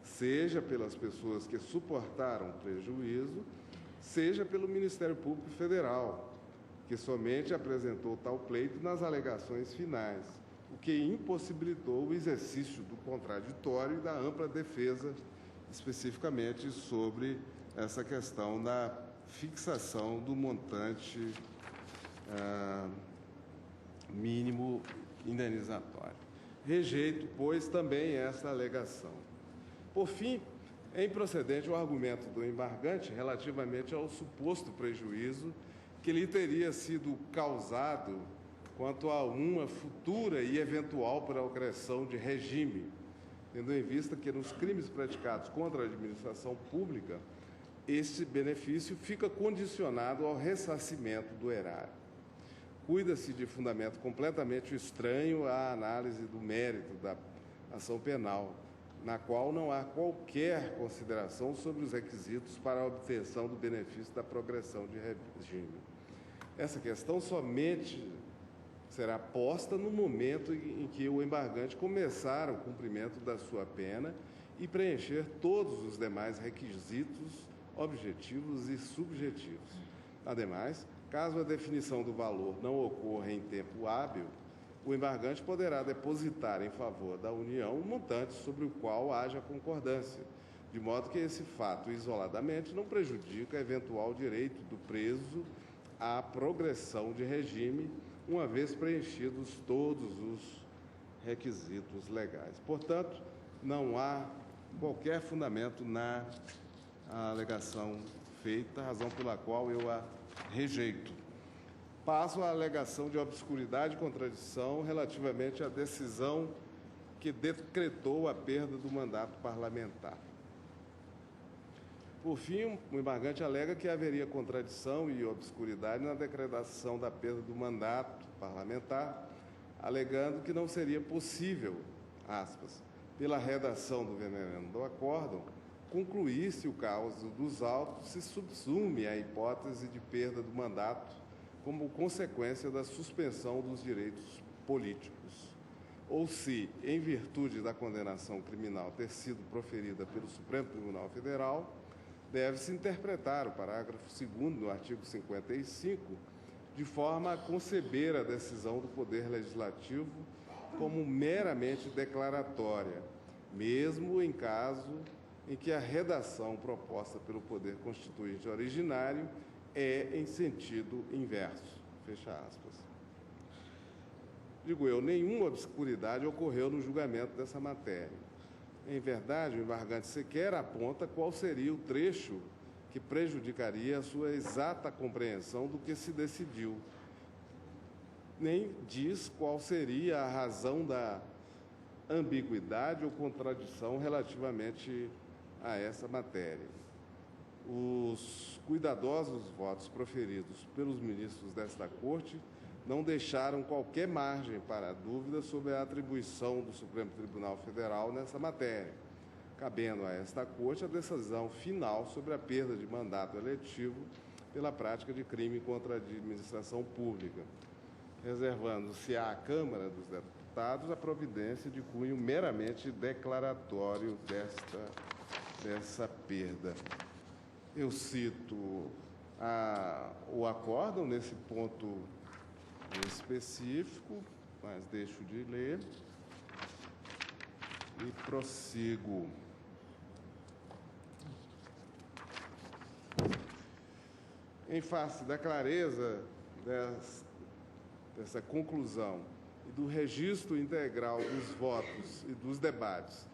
S1: seja pelas pessoas que suportaram o prejuízo, seja pelo Ministério Público Federal, que somente apresentou tal pleito nas alegações finais, o que impossibilitou o exercício do contraditório e da ampla defesa, especificamente sobre essa questão da fixação do montante mínimo indenizatório. Rejeito, pois, também essa alegação. Por fim, é improcedente o argumento do embargante relativamente ao suposto prejuízo que lhe teria sido causado quanto a uma futura e eventual progressão de regime, tendo em vista que nos crimes praticados contra a administração pública, esse benefício fica condicionado ao ressarcimento do erário. Cuida-se de fundamento completamente estranho à análise do mérito da ação penal, na qual não há qualquer consideração sobre os requisitos para a obtenção do benefício da progressão de regime. Essa questão somente será posta no momento em que o embargante começar o cumprimento da sua pena e preencher todos os demais requisitos objetivos e subjetivos. Ademais, caso a definição do valor não ocorra em tempo hábil, o embargante poderá depositar em favor da União um montante sobre o qual haja concordância, de modo que esse fato, isoladamente, não prejudica eventual direito do preso à progressão de regime, uma vez preenchidos todos os requisitos legais. Portanto, não há qualquer fundamento na alegação feita, razão pela qual eu a rejeito. Passo à alegação de obscuridade e contradição relativamente à decisão que decretou a perda do mandato parlamentar. Por fim, o embargante alega que haveria contradição e obscuridade na decretação da perda do mandato parlamentar, alegando que não seria possível, aspas, pela redação do venerando do acórdão, concluir se o caso dos autos se subsume à hipótese de perda do mandato como consequência da suspensão dos direitos políticos, ou se, em virtude da condenação criminal ter sido proferida pelo Supremo Tribunal Federal, deve-se interpretar o parágrafo 2º do artigo 55 de forma a conceber a decisão do Poder Legislativo como meramente declaratória, mesmo em caso em que a redação proposta pelo Poder Constituinte originário é em sentido inverso. Fecha aspas. Digo eu, nenhuma obscuridade ocorreu no julgamento dessa matéria. Em verdade, o embargante sequer aponta qual seria o trecho que prejudicaria a sua exata compreensão do que se decidiu. Nem diz qual seria a razão da ambiguidade ou contradição relativamente a essa matéria. Os cuidadosos votos proferidos pelos ministros desta Corte não deixaram qualquer margem para a dúvida sobre a atribuição do Supremo Tribunal Federal nessa matéria, cabendo a esta Corte a decisão final sobre a perda de mandato eletivo pela prática de crime contra a administração pública, reservando-se à Câmara dos Deputados a providência de cunho meramente declaratório dessa perda. Eu cito o acórdão nesse ponto específico, mas deixo de ler e prossigo. Em face da clareza dessa conclusão e do registro integral dos votos e dos debates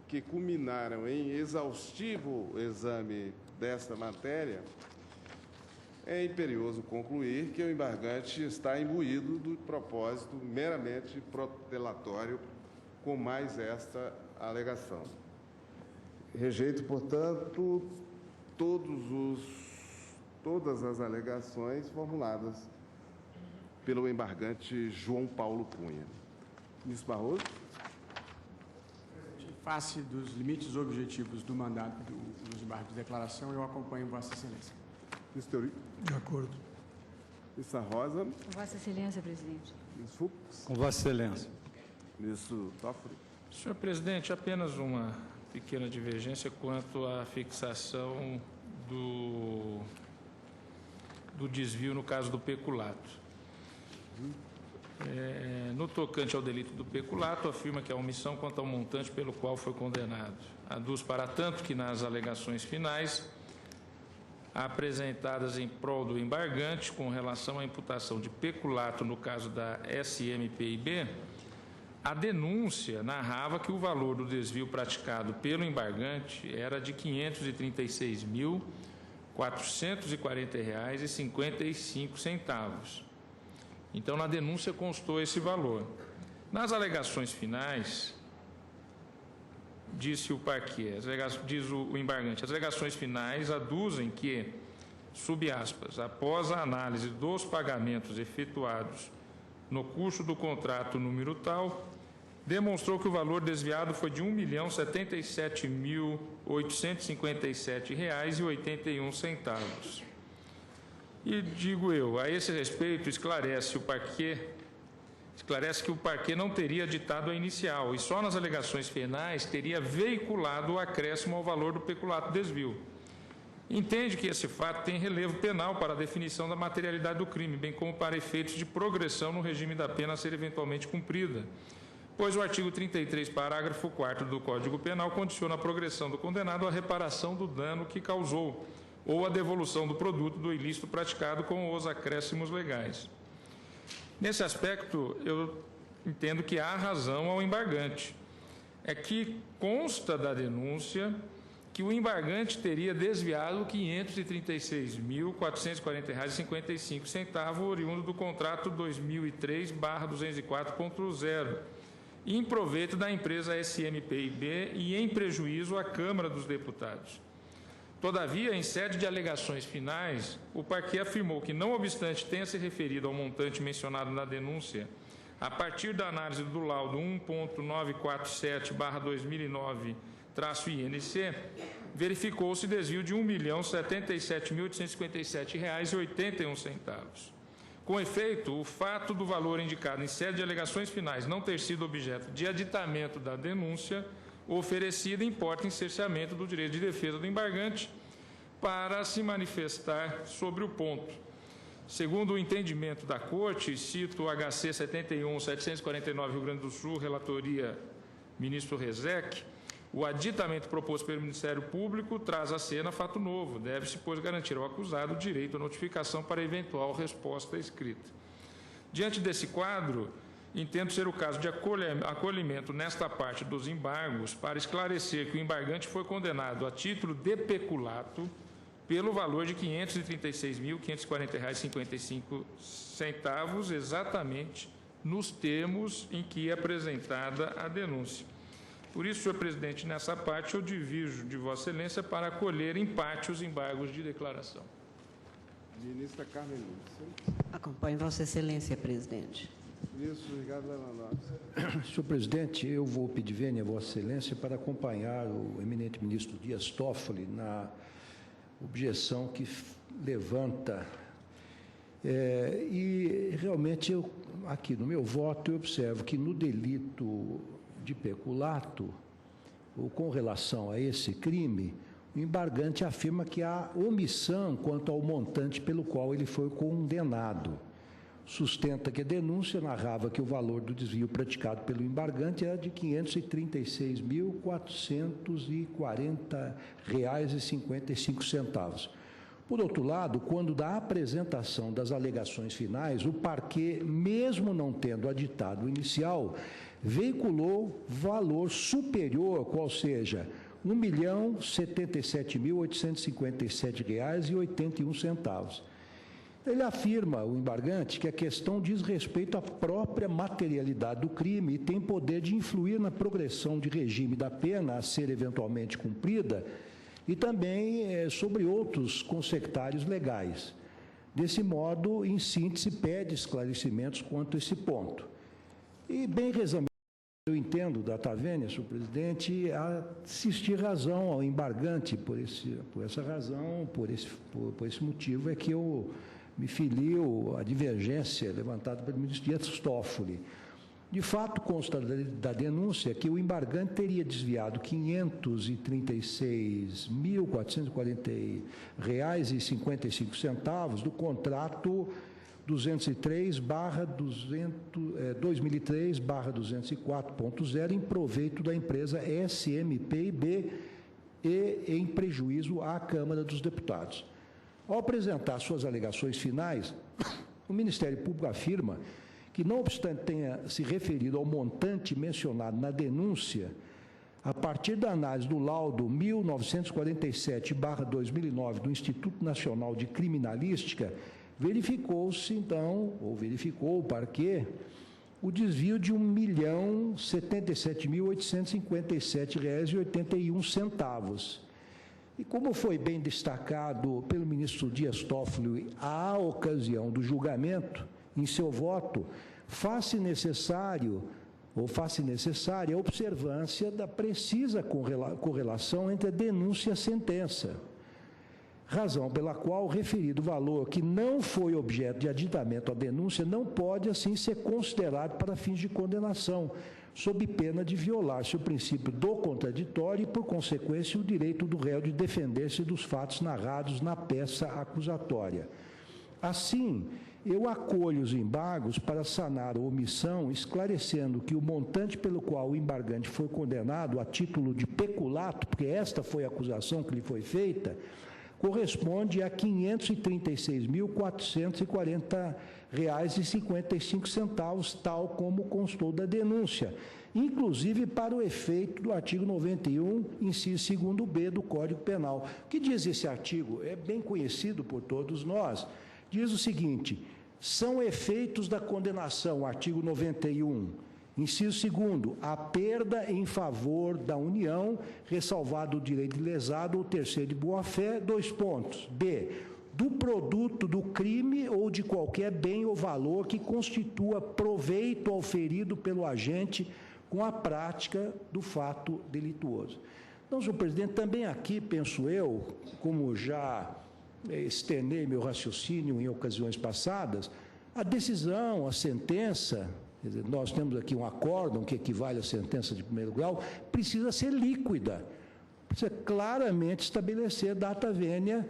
S1: que culminaram em exaustivo exame desta matéria, é imperioso concluir que o embargante está imbuído do propósito meramente protelatório com mais esta alegação. Rejeito, portanto, todas as alegações formuladas pelo embargante João Paulo Cunha. Ministro Barroso.
S8: Em face dos limites objetivos do mandato dos embargos de declaração, eu acompanho Vossa Excelência.
S1: Ministro Teori.
S3: De acordo.
S1: Ministra Rosa.
S7: Com Vossa Excelência, presidente.
S1: Ministro Fux.
S9: Com Vossa Excelência.
S1: Ministro Toffoli.
S4: Senhor presidente, apenas uma pequena divergência quanto à fixação do desvio no caso do peculato. No tocante ao delito do peculato, afirma que a omissão quanto ao montante pelo qual foi condenado. Aduz, para tanto, que nas alegações finais apresentadas em prol do embargante com relação à imputação de peculato no caso da SMPIB, a denúncia narrava que o valor do desvio praticado pelo embargante era de R$ 536.440,55. Então, na denúncia constou esse valor. Nas alegações finais, disse o parquet, diz o embargante, as alegações finais aduzem que, sob aspas, após a análise dos pagamentos efetuados no curso do contrato número tal, demonstrou que o valor desviado foi de R$ 1.077.857,81. E digo eu, a esse respeito, esclarece que o parquet não teria ditado a inicial e só nas alegações finais teria veiculado o acréscimo ao valor do peculato desvio. Entende que esse fato tem relevo penal para a definição da materialidade do crime, bem como para efeitos de progressão no regime da pena a ser eventualmente cumprida, pois o artigo 33, parágrafo 4º do Código Penal condiciona a progressão do condenado à reparação do dano que causou ou a devolução do produto do ilícito praticado com os acréscimos legais. Nesse aspecto, eu entendo que há razão ao embargante. É que consta da denúncia que o embargante teria desviado R$ 536.440,55, oriundo do contrato 2003/204.0, em proveito da empresa SMPIB e em prejuízo à Câmara dos Deputados. Todavia, em sede de alegações finais, o parquet afirmou que, não obstante tenha se referido ao montante mencionado na denúncia, a partir da análise do laudo 1.947/2009-INC, verificou-se desvio de R$ 1.077.857,81. Com efeito, o fato do valor indicado em sede de alegações finais não ter sido objeto de aditamento da denúncia oferecida importa em cerceamento do direito de defesa do embargante para se manifestar sobre o ponto. Segundo o entendimento da Corte, cito o HC 71.749, Rio Grande do Sul, relatoria ministro Rezec, o aditamento proposto pelo Ministério Público traz à cena fato novo. Deve-se, pois, garantir ao acusado o direito à notificação para eventual resposta escrita. Diante desse quadro, entendo ser o caso de acolhimento nesta parte dos embargos para esclarecer que o embargante foi condenado a título de peculato pelo valor de R$ 536.540,55, exatamente nos termos em que é apresentada a denúncia. Por isso, senhor presidente, nessa parte eu divido de Vossa Excelência para acolher em parte os embargos de declaração.
S1: Ministra Carmen Lúcia.
S7: Acompanho Vossa Excelência, presidente.
S1: Ministro Ricardo Lewandowski.
S6: Senhor presidente, eu vou pedir vênia a Vossa Excelência para acompanhar o eminente ministro Dias Toffoli na objeção que levanta. E realmente, aqui no meu voto, eu observo que no delito de peculato, ou com relação a esse crime, o embargante afirma que há omissão quanto ao montante pelo qual ele foi condenado. Sustenta que a denúncia narrava que o valor do desvio praticado pelo embargante era de R$ 536.440,55. Por outro lado, quando da apresentação das alegações finais, o parquet, mesmo não tendo aditado o inicial, veiculou valor superior, qual seja, R$ 1.077.857,81. Ele afirma, o embargante, que a questão diz respeito à própria materialidade do crime e tem poder de influir na progressão de regime da pena a ser eventualmente cumprida e também sobre outros consectários legais. Desse modo, em síntese, pede esclarecimentos quanto a esse ponto. E, bem resumido, eu entendo da Tavênia, senhor presidente, assistir razão ao embargante. Por essa razão, por esse motivo, é que eu me filio à divergência levantada pelo ministro Dias Toffoli. De fato, consta da denúncia que o embargante teria desviado R$ 536.440,55 do contrato 2003/204.0 em proveito da empresa SMPIB e em prejuízo à Câmara dos Deputados. Ao apresentar suas alegações finais, o Ministério Público afirma que, não obstante tenha se referido ao montante mencionado na denúncia, a partir da análise do laudo 1947/2009 do Instituto Nacional de Criminalística, verificou-se, então, ou verificou o parquê, o desvio de R$ 1.077.857,81. E como foi bem destacado pelo ministro Dias Toffoli à ocasião do julgamento, em seu voto, faz-se necessária a observância da precisa correlação entre a denúncia e a sentença, razão pela qual o referido valor que não foi objeto de aditamento à denúncia não pode, assim, ser considerado para fins de condenação, sob pena de violar-se o princípio do contraditório e, por consequência, o direito do réu de defender-se dos fatos narrados na peça acusatória. Assim, eu acolho os embargos para sanar a omissão, esclarecendo que o montante pelo qual o embargante foi condenado a título de peculato, porque esta foi a acusação que lhe foi feita, corresponde a R$ 536.440,55, tal como constou da denúncia, inclusive para o efeito do artigo 91, inciso 2º-B do Código Penal. O que diz esse artigo? É bem conhecido por todos nós. Diz o seguinte: são efeitos da condenação, artigo 91, inciso 2º, a perda em favor da União, ressalvado o direito de lesado ou terceiro de boa-fé, : B, do produto do crime ou de qualquer bem ou valor que constitua proveito ao ferido pelo agente com a prática do fato delituoso. Então, senhor presidente, também aqui, penso eu, como já externei meu raciocínio em ocasiões passadas, a decisão, a sentença, quer dizer, nós temos aqui um acórdão que equivale à sentença de primeiro grau, precisa ser líquida, precisa claramente estabelecer data vênia,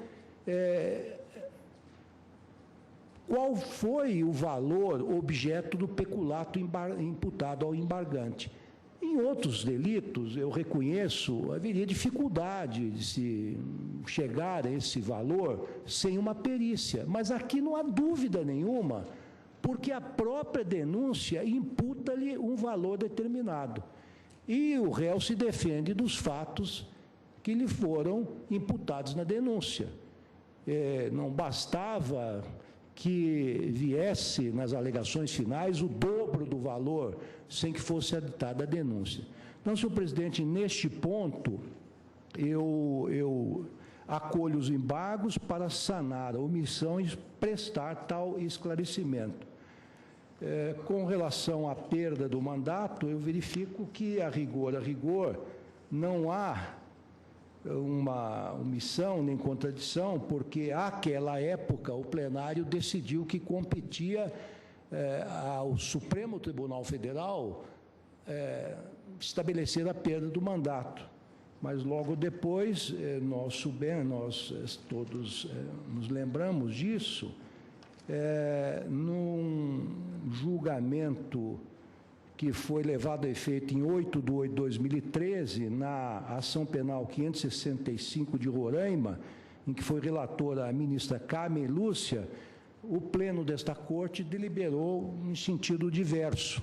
S6: qual foi o valor objeto do peculato imputado ao embargante. Em outros delitos, eu reconheço, haveria dificuldade de se chegar a esse valor sem uma perícia, mas aqui não há dúvida nenhuma, porque a própria denúncia imputa-lhe um valor determinado. E o réu se defende dos fatos que lhe foram imputados na denúncia. Não bastava que viesse nas alegações finais o dobro do valor, sem que fosse aditada a denúncia. Então, senhor presidente, neste ponto, eu acolho os embargos para sanar a omissão e prestar tal esclarecimento. Com relação à perda do mandato, eu verifico que, a rigor, não há uma omissão nem contradição, porque, àquela época, o plenário decidiu que competia ao Supremo Tribunal Federal estabelecer a perda do mandato. Mas, logo depois, nós todos nos lembramos disso, num julgamento que foi levado a efeito em 8/8/2013, na ação penal 565 de Roraima, em que foi relatora a ministra Carmen Lúcia, o pleno desta corte deliberou em sentido diverso,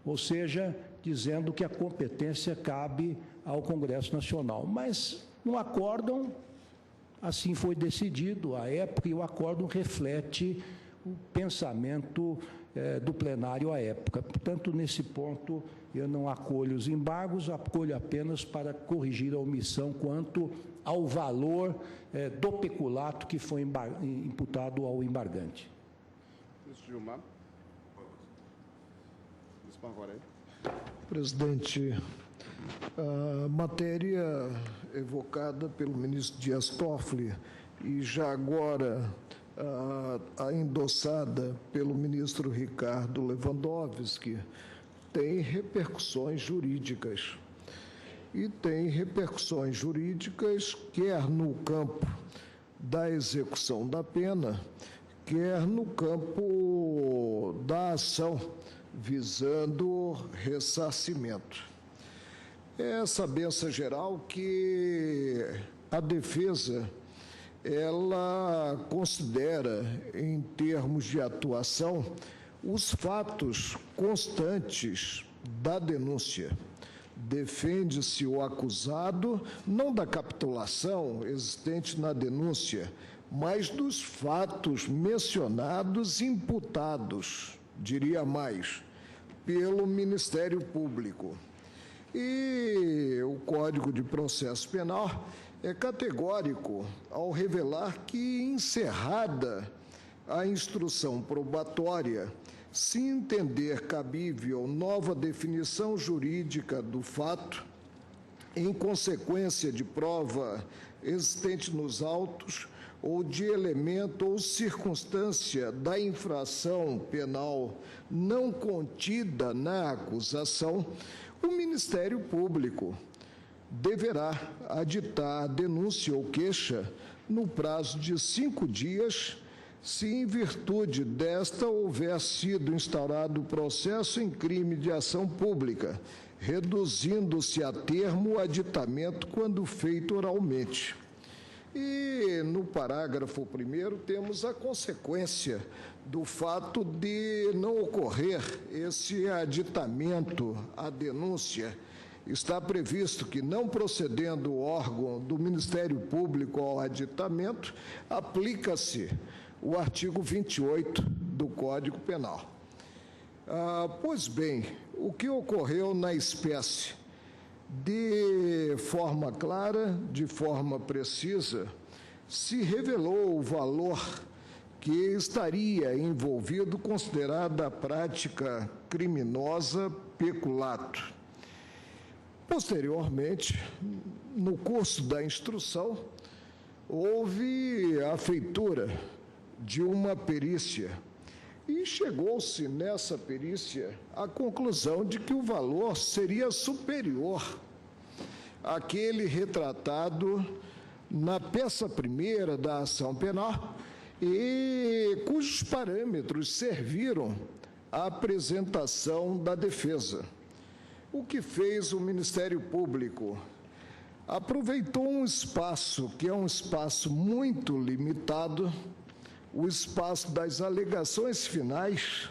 S6: ou seja, dizendo que a competência cabe ao Congresso Nacional. Mas, no acórdão, assim foi decidido à época, e o acórdão reflete o pensamento do plenário à época. Portanto, nesse ponto, eu não acolho os embargos, acolho apenas para corrigir a omissão quanto ao valor do peculato que foi imputado ao embargante.
S1: Ministro Gilmar. Ministro Marcoré.
S5: Presidente, a matéria evocada pelo ministro Dias Toffoli e já agora a endossada pelo ministro Ricardo Lewandowski tem repercussões jurídicas. E tem repercussões jurídicas quer no campo da execução da pena, quer no campo da ação visando ressarcimento. É sabença geral que a defesa ela considera, em termos de atuação, os fatos constantes da denúncia. Defende-se o acusado não da capitulação existente na denúncia, mas dos fatos mencionados e imputados, diria mais, pelo Ministério Público. E o Código de Processo Penal é categórico ao revelar que, encerrada a instrução probatória, se entender cabível nova definição jurídica do fato, em consequência de prova existente nos autos, ou de elemento ou circunstância da infração penal não contida na acusação, o Ministério Público deverá aditar a denúncia ou queixa no prazo de 5 dias, se em virtude desta houver sido instaurado o processo em crime de ação pública, reduzindo-se a termo o aditamento quando feito oralmente. E no parágrafo 1º temos a consequência do fato de não ocorrer esse aditamento à denúncia. Está previsto que, não procedendo o órgão do Ministério Público ao aditamento, aplica-se o artigo 28 do Código Penal. Pois bem, o que ocorreu na espécie? De forma clara, de forma precisa, se revelou o valor que estaria envolvido, considerada a prática criminosa peculato. Posteriormente, no curso da instrução, houve a feitura de uma perícia e chegou-se nessa perícia à conclusão de que o valor seria superior àquele retratado na peça primeira da ação penal e cujos parâmetros serviram à apresentação da defesa. O que fez o Ministério Público? Aproveitou um espaço que é um espaço muito limitado, o espaço das alegações finais,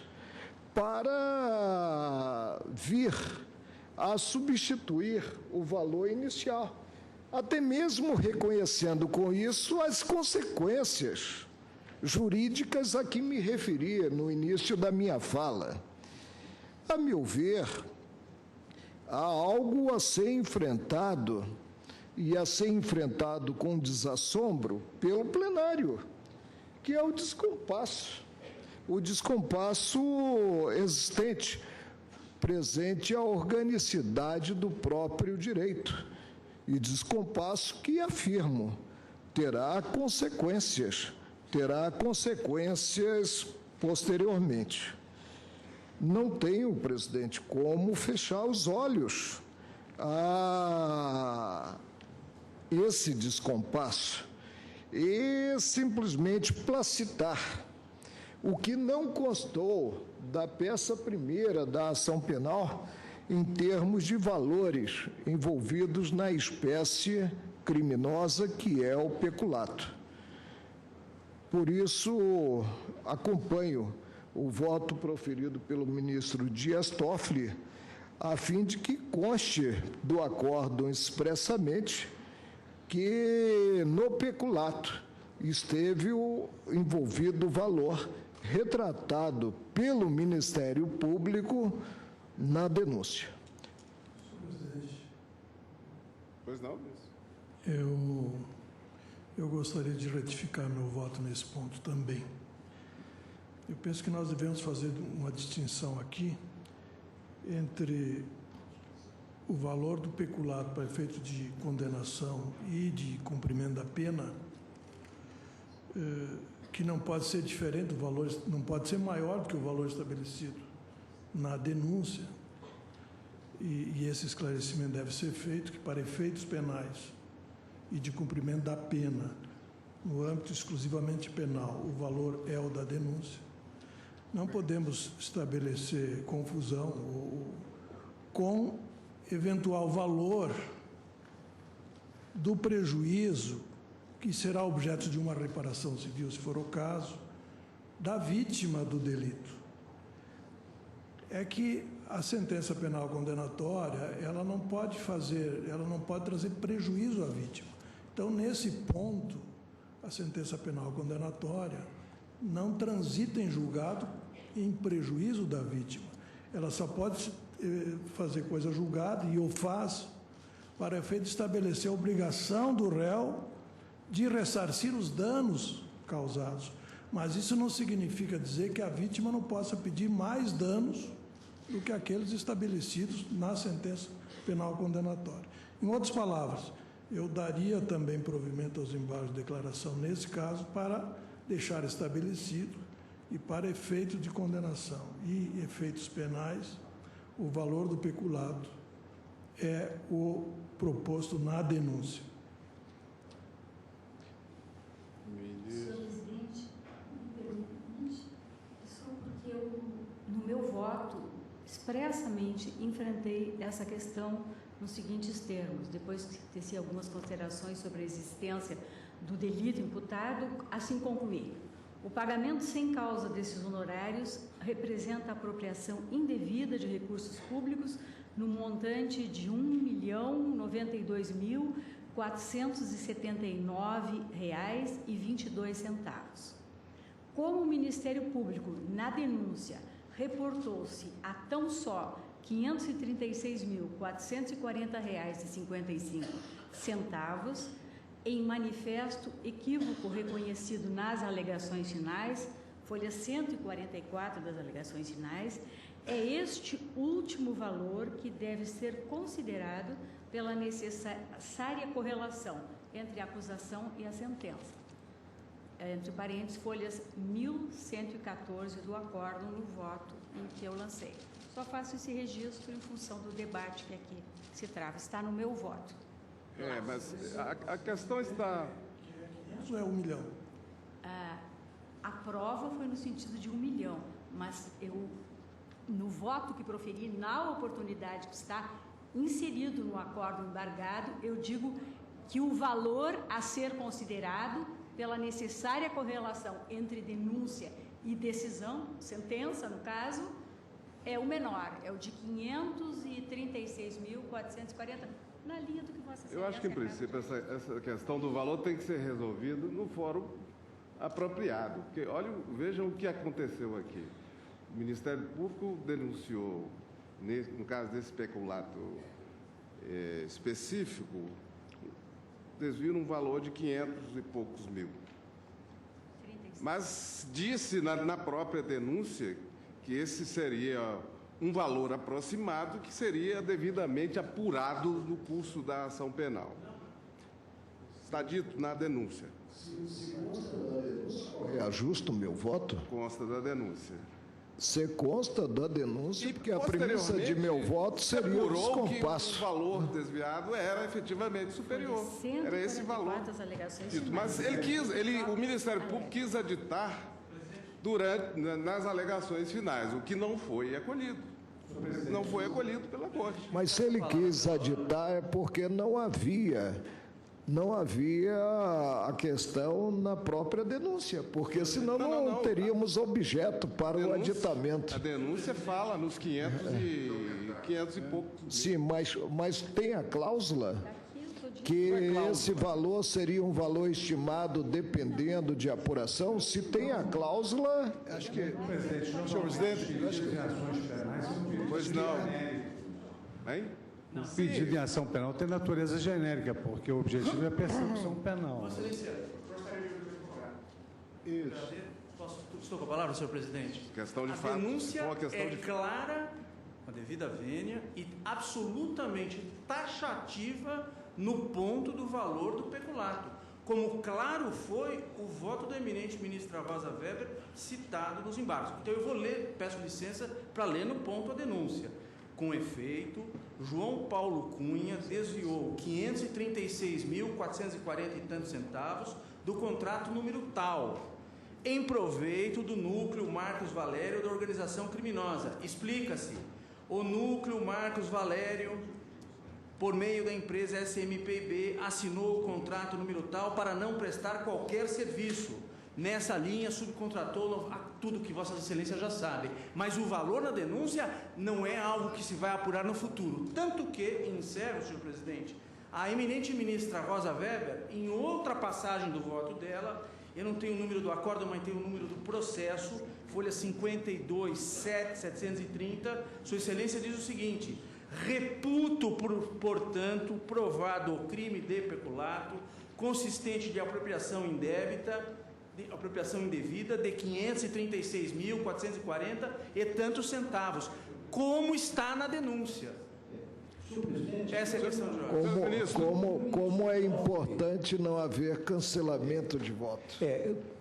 S5: para vir a substituir o valor inicial, até mesmo reconhecendo com isso as consequências jurídicas a que me referia no início da minha fala. A meu ver, há algo a ser enfrentado, e a ser enfrentado com desassombro pelo plenário, que é o descompasso existente, presente à organicidade do próprio direito, e descompasso que, afirmo, terá consequências posteriormente. Não tenho, presidente, como fechar os olhos a esse descompasso e simplesmente placitar o que não constou da peça primeira da ação penal em termos de valores envolvidos na espécie criminosa que é o peculato. Por isso, acompanho o voto proferido pelo ministro Dias Toffoli, a fim de que conste do acórdão expressamente que no peculato esteve envolvido o valor retratado pelo Ministério Público na denúncia.
S1: Pois não, ministro.
S9: Eu gostaria de retificar meu voto nesse ponto também. Eu penso que nós devemos fazer uma distinção aqui entre o valor do peculato para efeito de condenação e de cumprimento da pena, que não pode ser diferente do valor, não pode ser maior do que o valor estabelecido na denúncia, e esse esclarecimento deve ser feito, que para efeitos penais e de cumprimento da pena, no âmbito exclusivamente penal, o valor é o da denúncia. Não podemos estabelecer confusão com eventual valor do prejuízo que será objeto de uma reparação civil, se for o caso, da vítima do delito. É que a sentença penal condenatória, ela não pode trazer prejuízo à vítima. Então, nesse ponto, a sentença penal condenatória não transita em julgado em prejuízo da vítima. Ela só pode fazer coisa julgada, e o faz, para efeito de estabelecer a obrigação do réu de ressarcir os danos causados. Mas isso não significa dizer que a vítima não possa pedir mais danos do que aqueles estabelecidos na sentença penal condenatória. Em outras palavras, eu daria também provimento aos embargos de declaração nesse caso para deixar estabelecido, e para efeito de condenação e efeitos penais, o valor do peculado é o proposto na denúncia.
S10: Senhor presidente, me permite, só porque eu, no meu voto, expressamente enfrentei essa questão nos seguintes termos, depois de tecer algumas considerações sobre a existência do delito imputado, assim concluí. O pagamento sem causa desses honorários representa a apropriação indevida de recursos públicos no montante de R$ 1.092.479,22. Como o Ministério Público, na denúncia, reportou-se a tão só R$ 536.440,55, em manifesto equívoco reconhecido nas alegações finais, folha 144 das alegações finais, é este último valor que deve ser considerado pela necessária correlação entre a acusação e a sentença. Entre parênteses, folhas 1114 do acórdão no voto em que eu lancei. Só faço esse registro em função do debate que aqui se trava. Está no meu voto.
S1: Mas a questão está...
S9: Isso é 1 milhão.
S10: A prova foi no sentido de 1 milhão, mas eu, no voto que proferi, na oportunidade que está inserido no acórdão embargado, eu digo que o valor a ser considerado pela necessária correlação entre denúncia e decisão, sentença no caso, é o menor, é o de 536.440, na linha do que Vossa Excelência...
S1: Eu acho que, em princípio, essa questão do valor tem que ser resolvida no fórum apropriado. Porque, vejam o que aconteceu aqui. O Ministério Público denunciou, no caso desse peculato específico, desvio num valor de 500 e poucos mil. 36. Mas disse na própria denúncia que esse seria um valor aproximado que seria devidamente apurado no curso da ação penal. Está dito na denúncia.
S5: Se consta da denúncia, é justo o meu voto?
S1: Consta da denúncia.
S5: Se consta da denúncia,
S1: E,
S5: porque a premissa de meu voto seria o descompasso.
S1: Que o valor desviado era efetivamente superior. Era esse valor. Mas o Ministério Público quis aditar nas alegações finais, o que não foi acolhido. Não foi acolhido pela Corte.
S5: Mas se ele quis aditar é porque não havia a questão na própria denúncia, porque senão não teríamos objeto para o aditamento.
S1: A denúncia fala nos 500 e poucos.
S5: Sim, mas tem a cláusula? que esse valor seria um valor estimado dependendo de apuração? Se tem a cláusula, acho que...
S11: Senhor presidente,
S1: Pois não. Hein?
S11: o pedido de ação penal tem natureza genérica, porque o objetivo é a persecução penal.
S12: Vossa Excelência, gostaria de advogar.
S5: Isso.
S12: Estou com a palavra, senhor presidente.
S1: Questão de
S12: a
S1: fato.
S12: denúncia
S1: Uma questão
S12: é
S1: de
S12: clara, com a devida vênia, e absolutamente taxativa no ponto do valor do peculato. Como claro foi o voto da eminente ministra Rosa Weber citado nos embargos. Então eu vou ler, peço licença para ler no ponto a denúncia. Com efeito, João Paulo Cunha desviou 536.440 e tantos centavos do contrato número tal, em proveito do núcleo Marcos Valério da organização criminosa. Explica-se, o núcleo Marcos Valério, por meio da empresa SMPB, assinou o contrato número tal para não prestar qualquer serviço. Nessa linha, subcontratou tudo que Vossa Excelência já sabe. Mas o valor na denúncia não é algo que se vai apurar no futuro. Tanto que, encerro, senhor presidente, a eminente ministra Rosa Weber, em outra passagem do voto dela, eu não tenho o número do acórdão, mas tenho o número do processo, folha 52.730, Sua Excelência diz o seguinte: reputo, portanto, provado o crime de peculato, consistente de apropriação indébita, apropriação indevida de 536.440 e tantos centavos, como está na denúncia. Essa é a questão de ordem.
S5: Como é importante não haver cancelamento de voto.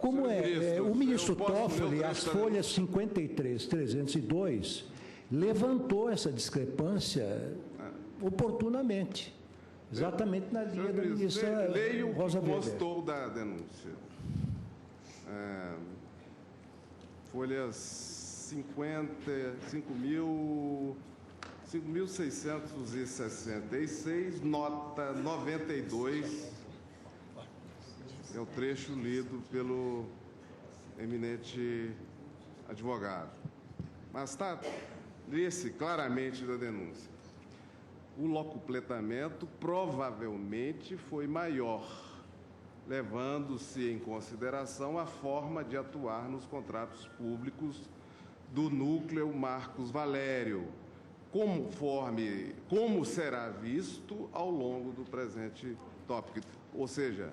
S6: O ministro Toffoli, as folhas 53.302, levantou essa discrepância oportunamente, exatamente na linha da ministra
S1: leio
S6: Rosa
S1: o que
S6: Weber.
S1: constou da denúncia. Folhas 5.666, nota 92, é o trecho lido pelo eminente advogado. Mas está, lê-se claramente da denúncia. O locupletamento provavelmente foi maior, levando-se em consideração a forma de atuar nos contratos públicos do núcleo Marcos Valério, como será visto ao longo do presente tópico. Ou seja,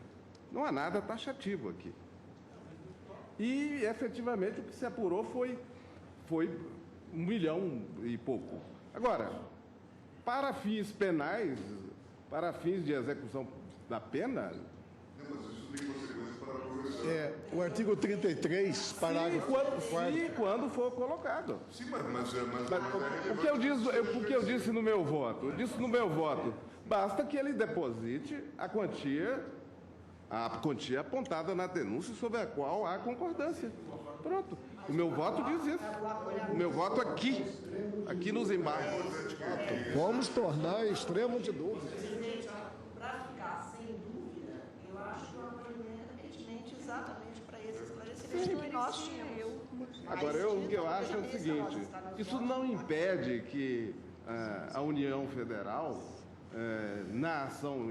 S1: não há nada taxativo aqui. E, efetivamente, o que se apurou foi 1 milhão e pouco. Agora, para fins penais, para fins de execução da pena...
S11: O artigo 33, parágrafo 4º.
S1: Quando for colocado.
S13: Sim, mas
S1: o que eu disse no meu voto? Basta que ele deposite a quantia apontada na denúncia sobre a qual há concordância. Pronto. O meu voto diz isso. O meu voto aqui nos embargos.
S5: Vamos tornar extremo de dúvida.
S14: Para ficar sem dúvida, eu acho que o acolhimento é pertinente exatamente para esse esclarecimento que nós tínhamos.
S1: Agora, o que eu acho é o seguinte: isso não impede que a União Federal,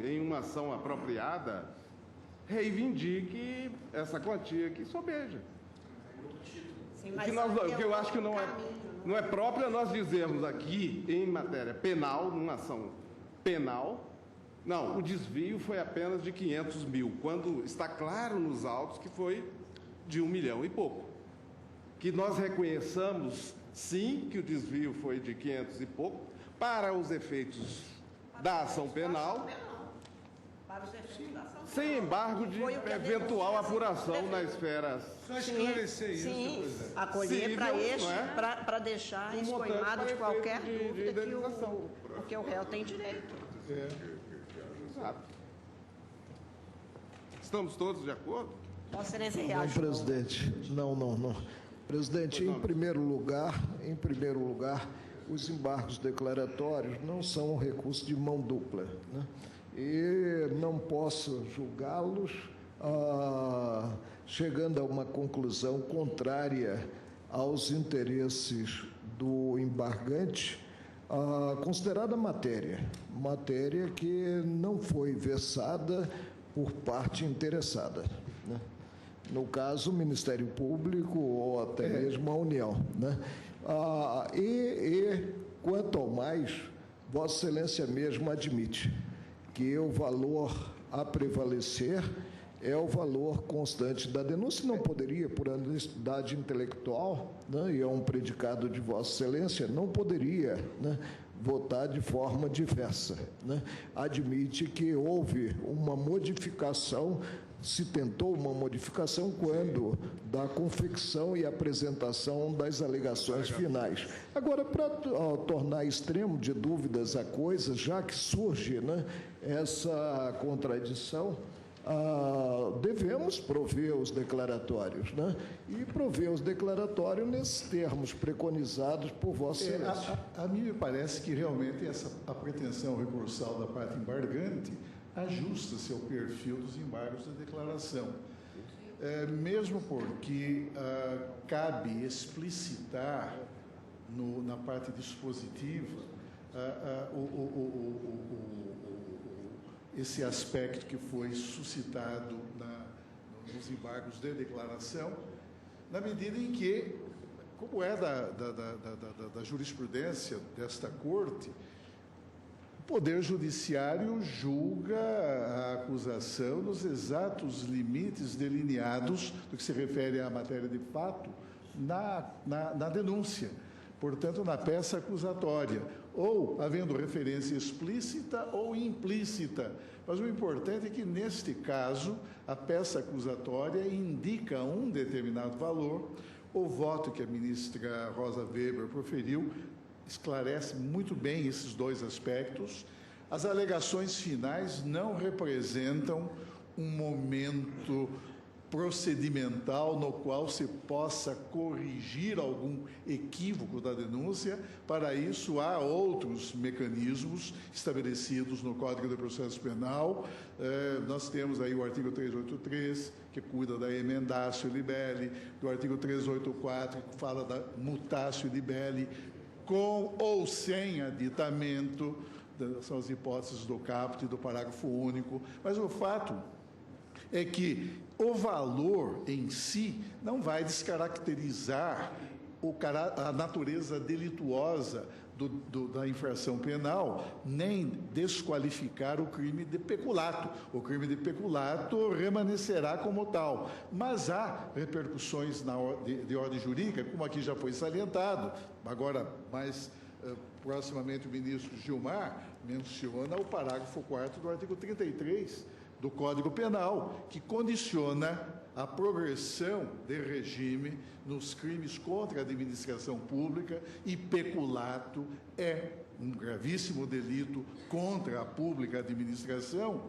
S1: em uma ação apropriada, reivindique essa quantia que sobeja. O que eu acho que não é próprio nós dizermos aqui, em matéria penal, numa ação penal, não, o desvio foi apenas de 500 mil, quando está claro nos autos que foi de 1 milhão e pouco. Que nós reconheçamos, sim, que o desvio foi de 500 e pouco, para os efeitos da ação penal, sem embargo de eventual apuração na esfera.
S11: Só esclarecer isso, presidente.
S14: Acolher para este, para deixar escoimado de qualquer dúvida que o réu tem direito.
S1: Exato. Estamos todos de acordo?
S14: Vossa Excelência
S5: Não,
S14: reage.
S5: presidente. Não. Presidente, em primeiro lugar, os embargos declaratórios não são um recurso de mão dupla, né? E não posso julgá-los chegando a uma conclusão contrária aos interesses do embargante, Considerada matéria que não foi versada por parte interessada, né? No caso, o Ministério Público ou até mesmo a União, né? Quanto ao mais, Vossa Excelência mesmo admite que o valor a prevalecer é o valor constante da denúncia. Não poderia, por honestidade intelectual, né, e é um predicado de Vossa Excelência, não poderia, né, votar de forma diversa, né? Admite que houve uma modificação, se tentou uma modificação quando da confecção e apresentação das alegações finais. Agora, para tornar extremo de dúvidas a coisa, já que surge, né, essa contradição, devemos prover os declaratórios, né? E prover os declaratórios nesses termos preconizados por Vossa Excelência.
S13: A mim me parece que realmente a pretensão recursal da parte embargante ajusta-se ao perfil dos embargos da declaração. Mesmo porque cabe explicitar na parte dispositiva esse aspecto que foi suscitado nos embargos de declaração, na medida em que, como é da jurisprudência desta Corte, o Poder Judiciário julga a acusação nos exatos limites delineados do que se refere à matéria de fato na denúncia, portanto, na peça acusatória, ou havendo referência explícita ou implícita. Mas o importante é que, neste caso, a peça acusatória indica um determinado valor. O voto que a ministra Rosa Weber proferiu esclarece muito bem esses dois aspectos. As alegações finais não representam um momento procedimental no qual se possa corrigir algum equívoco da denúncia. Para isso, há outros mecanismos estabelecidos no Código de Processo Penal. Nós temos aí o artigo 383, que cuida da emendatio libelli, do artigo 384, que fala da mutatio libelli, com ou sem aditamento, são as hipóteses do caput e do parágrafo único. Mas o fato é que o valor em si não vai descaracterizar a natureza delituosa da infração penal, nem desqualificar o crime de peculato. O crime de peculato remanescerá como tal. Mas há repercussões de ordem jurídica, como aqui já foi salientado. Agora, mais proximamente, o ministro Gilmar menciona o parágrafo 4º do artigo 33 do Código Penal, que condiciona a progressão de regime nos crimes contra a administração pública, e peculato é um gravíssimo delito contra a pública administração,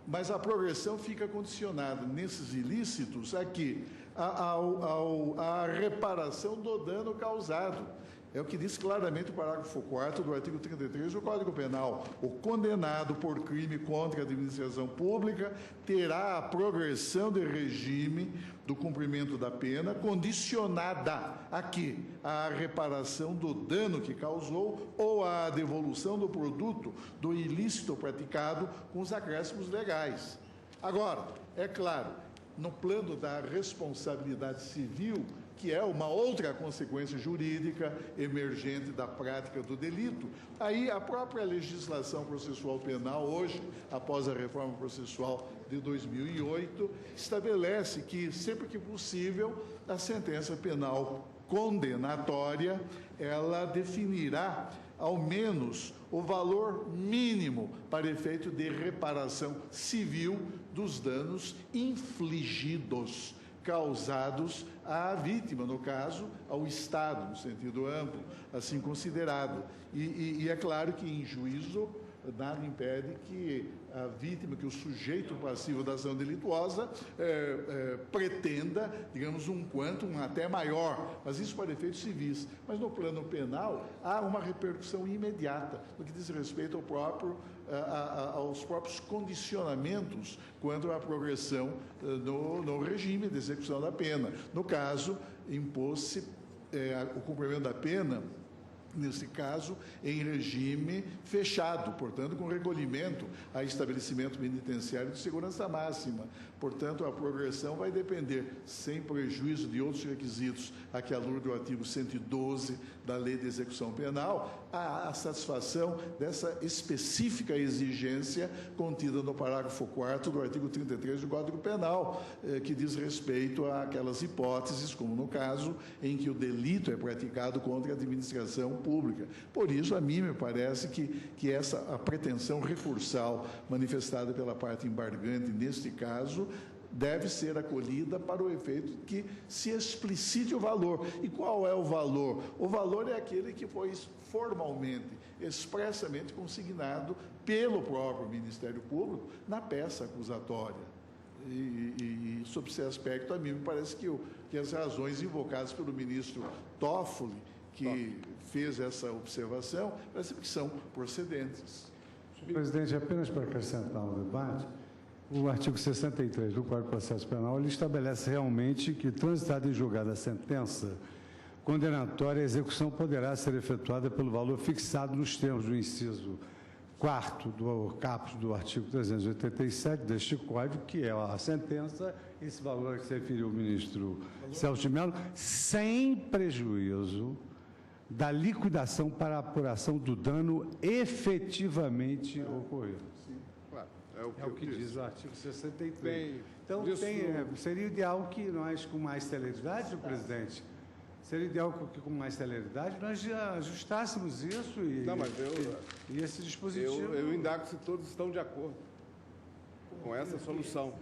S13: mas a progressão fica condicionada nesses ilícitos aqui à reparação do dano causado. É o que diz claramente o parágrafo 4º do artigo 33 do Código Penal. O condenado por crime contra a administração pública terá a progressão de regime do cumprimento da pena condicionada aqui à reparação do dano que causou ou à devolução do produto do ilícito praticado com os acréscimos legais. Agora, é claro, no plano da responsabilidade civil, que é uma outra consequência jurídica emergente da prática do delito, aí a própria legislação processual penal, hoje, após a reforma processual de 2008, estabelece que, sempre que possível, a sentença penal condenatória, ela definirá, ao menos, o valor mínimo para efeito de reparação civil dos danos infligidos, causados à vítima, no caso, ao Estado, no sentido amplo, assim considerado. E é claro que, em juízo, nada impede que a vítima, que o sujeito passivo da ação delituosa pretenda, digamos, um quantum até maior, mas isso para efeitos civis. Mas no plano penal há uma repercussão imediata no que diz respeito aos próprios condicionamentos quanto à progressão no regime de execução da pena. No caso, impôs-se o cumprimento da pena nesse caso, em regime fechado, portanto, com recolhimento a estabelecimento penitenciário de segurança máxima. Portanto, a progressão vai depender, sem prejuízo de outros requisitos, a que alurde o artigo 112 da Lei de Execução Penal, a satisfação dessa específica exigência contida no parágrafo 4º do artigo 33 do Código Penal, que diz respeito àquelas hipóteses, como no caso em que o delito é praticado contra a administração pública. Por isso, a mim me parece que a pretensão recursal manifestada pela parte embargante neste caso deve ser acolhida para o efeito que se explicite o valor. E qual é o valor? O valor é aquele que foi formalmente, expressamente consignado pelo próprio Ministério Público na peça acusatória. E sob esse aspecto, a mim me parece que as razões invocadas pelo ministro Toffoli, que fez essa observação, parece que são procedentes.
S11: Senhor presidente, apenas para acrescentar no debate, o artigo 63 do Código de Processo Penal, ele estabelece realmente que, transitada em julgada a sentença condenatória, a execução poderá ser efetuada pelo valor fixado nos termos do inciso 4º do caput do artigo 387 deste Código, que é a sentença, esse valor a que se referiu o ministro Celso de Mello, sem prejuízo da liquidação para a apuração do dano efetivamente ocorrido.
S1: Claro,
S11: é o que diz o artigo 63.
S1: Bem,
S11: então, seria ideal que nós, com mais celeridade, senhor presidente, seria ideal que com mais celeridade nós ajustássemos isso e esse dispositivo.
S1: Eu indago se todos estão de acordo com essa solução.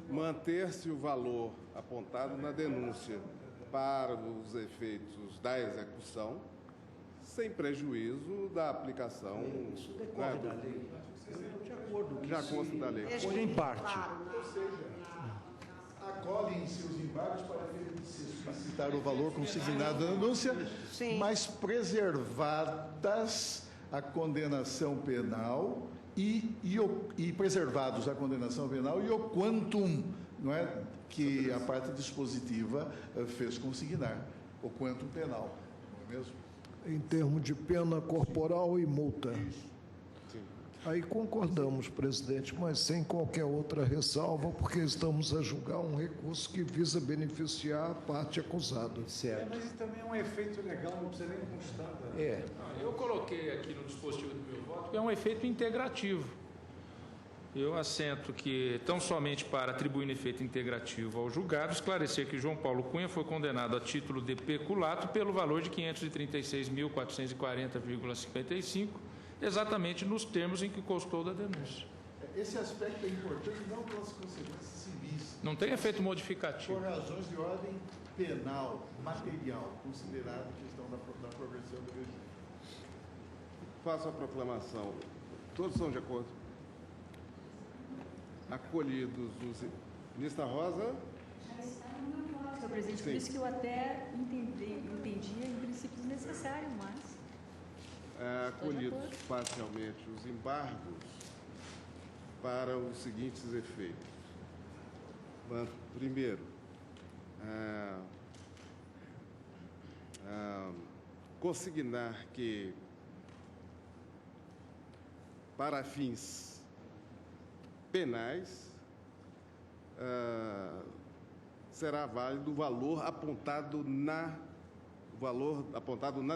S1: Manter-se o valor apontado na denúncia para os efeitos da execução, sem prejuízo da aplicação.
S6: Isso decorre da lei. De acordo.
S1: Já consta da lei.
S6: Em parte.
S13: Ou seja, acolhem seus embargos para explicitar o valor consignado na denúncia, mas preservadas a condenação penal e preservados a condenação penal e o quantum, não é, que a parte dispositiva fez consignar, o quantum penal, não é mesmo?
S5: Em termos de pena corporal e multa. Aí concordamos, presidente, mas sem qualquer outra ressalva, porque estamos a julgar um recurso que visa beneficiar a parte acusada.
S11: Certo. Mas também é um efeito legal, não precisa nem constar.
S4: Eu coloquei aqui no dispositivo do meu voto que é um efeito integrativo. Eu assento que, tão somente para atribuir um efeito integrativo ao julgado, esclarecer que João Paulo Cunha foi condenado a título de peculato pelo valor de R$ 536.440,55, exatamente nos termos em que constou da denúncia.
S13: Esse aspecto é importante não pelas consequências civis.
S4: Não tem efeito modificativo.
S13: Por razões de ordem penal, material, considerado questão da progressão do regime.
S1: Faço a proclamação. Todos estão de acordo? Acolhidos os... Ministra Rosa?
S10: Senhor presidente, por isso que eu até entendia em princípio desnecessário, mas...
S1: Acolhidos parcialmente os embargos para os seguintes efeitos. Primeiro, consignar que, para fins penais, será válido o valor apontado na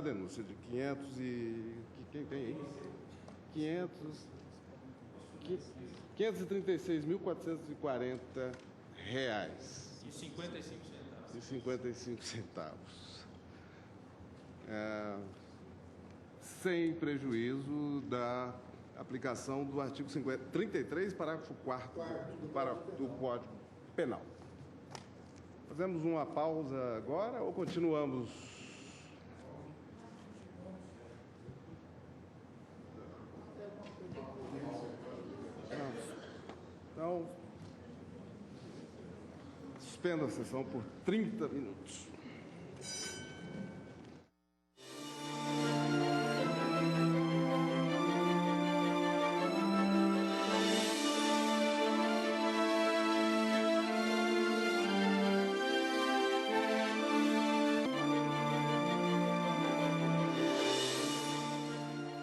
S1: denúncia de 500 e... Quem tem aí? 536.440 reais.
S4: E 55 centavos.
S1: E 55 centavos. Sem prejuízo da aplicação do artigo 33, parágrafo 4º do Código Penal. Fazemos uma pausa agora ou continuamos? Então, suspendo a sessão por 30 minutos.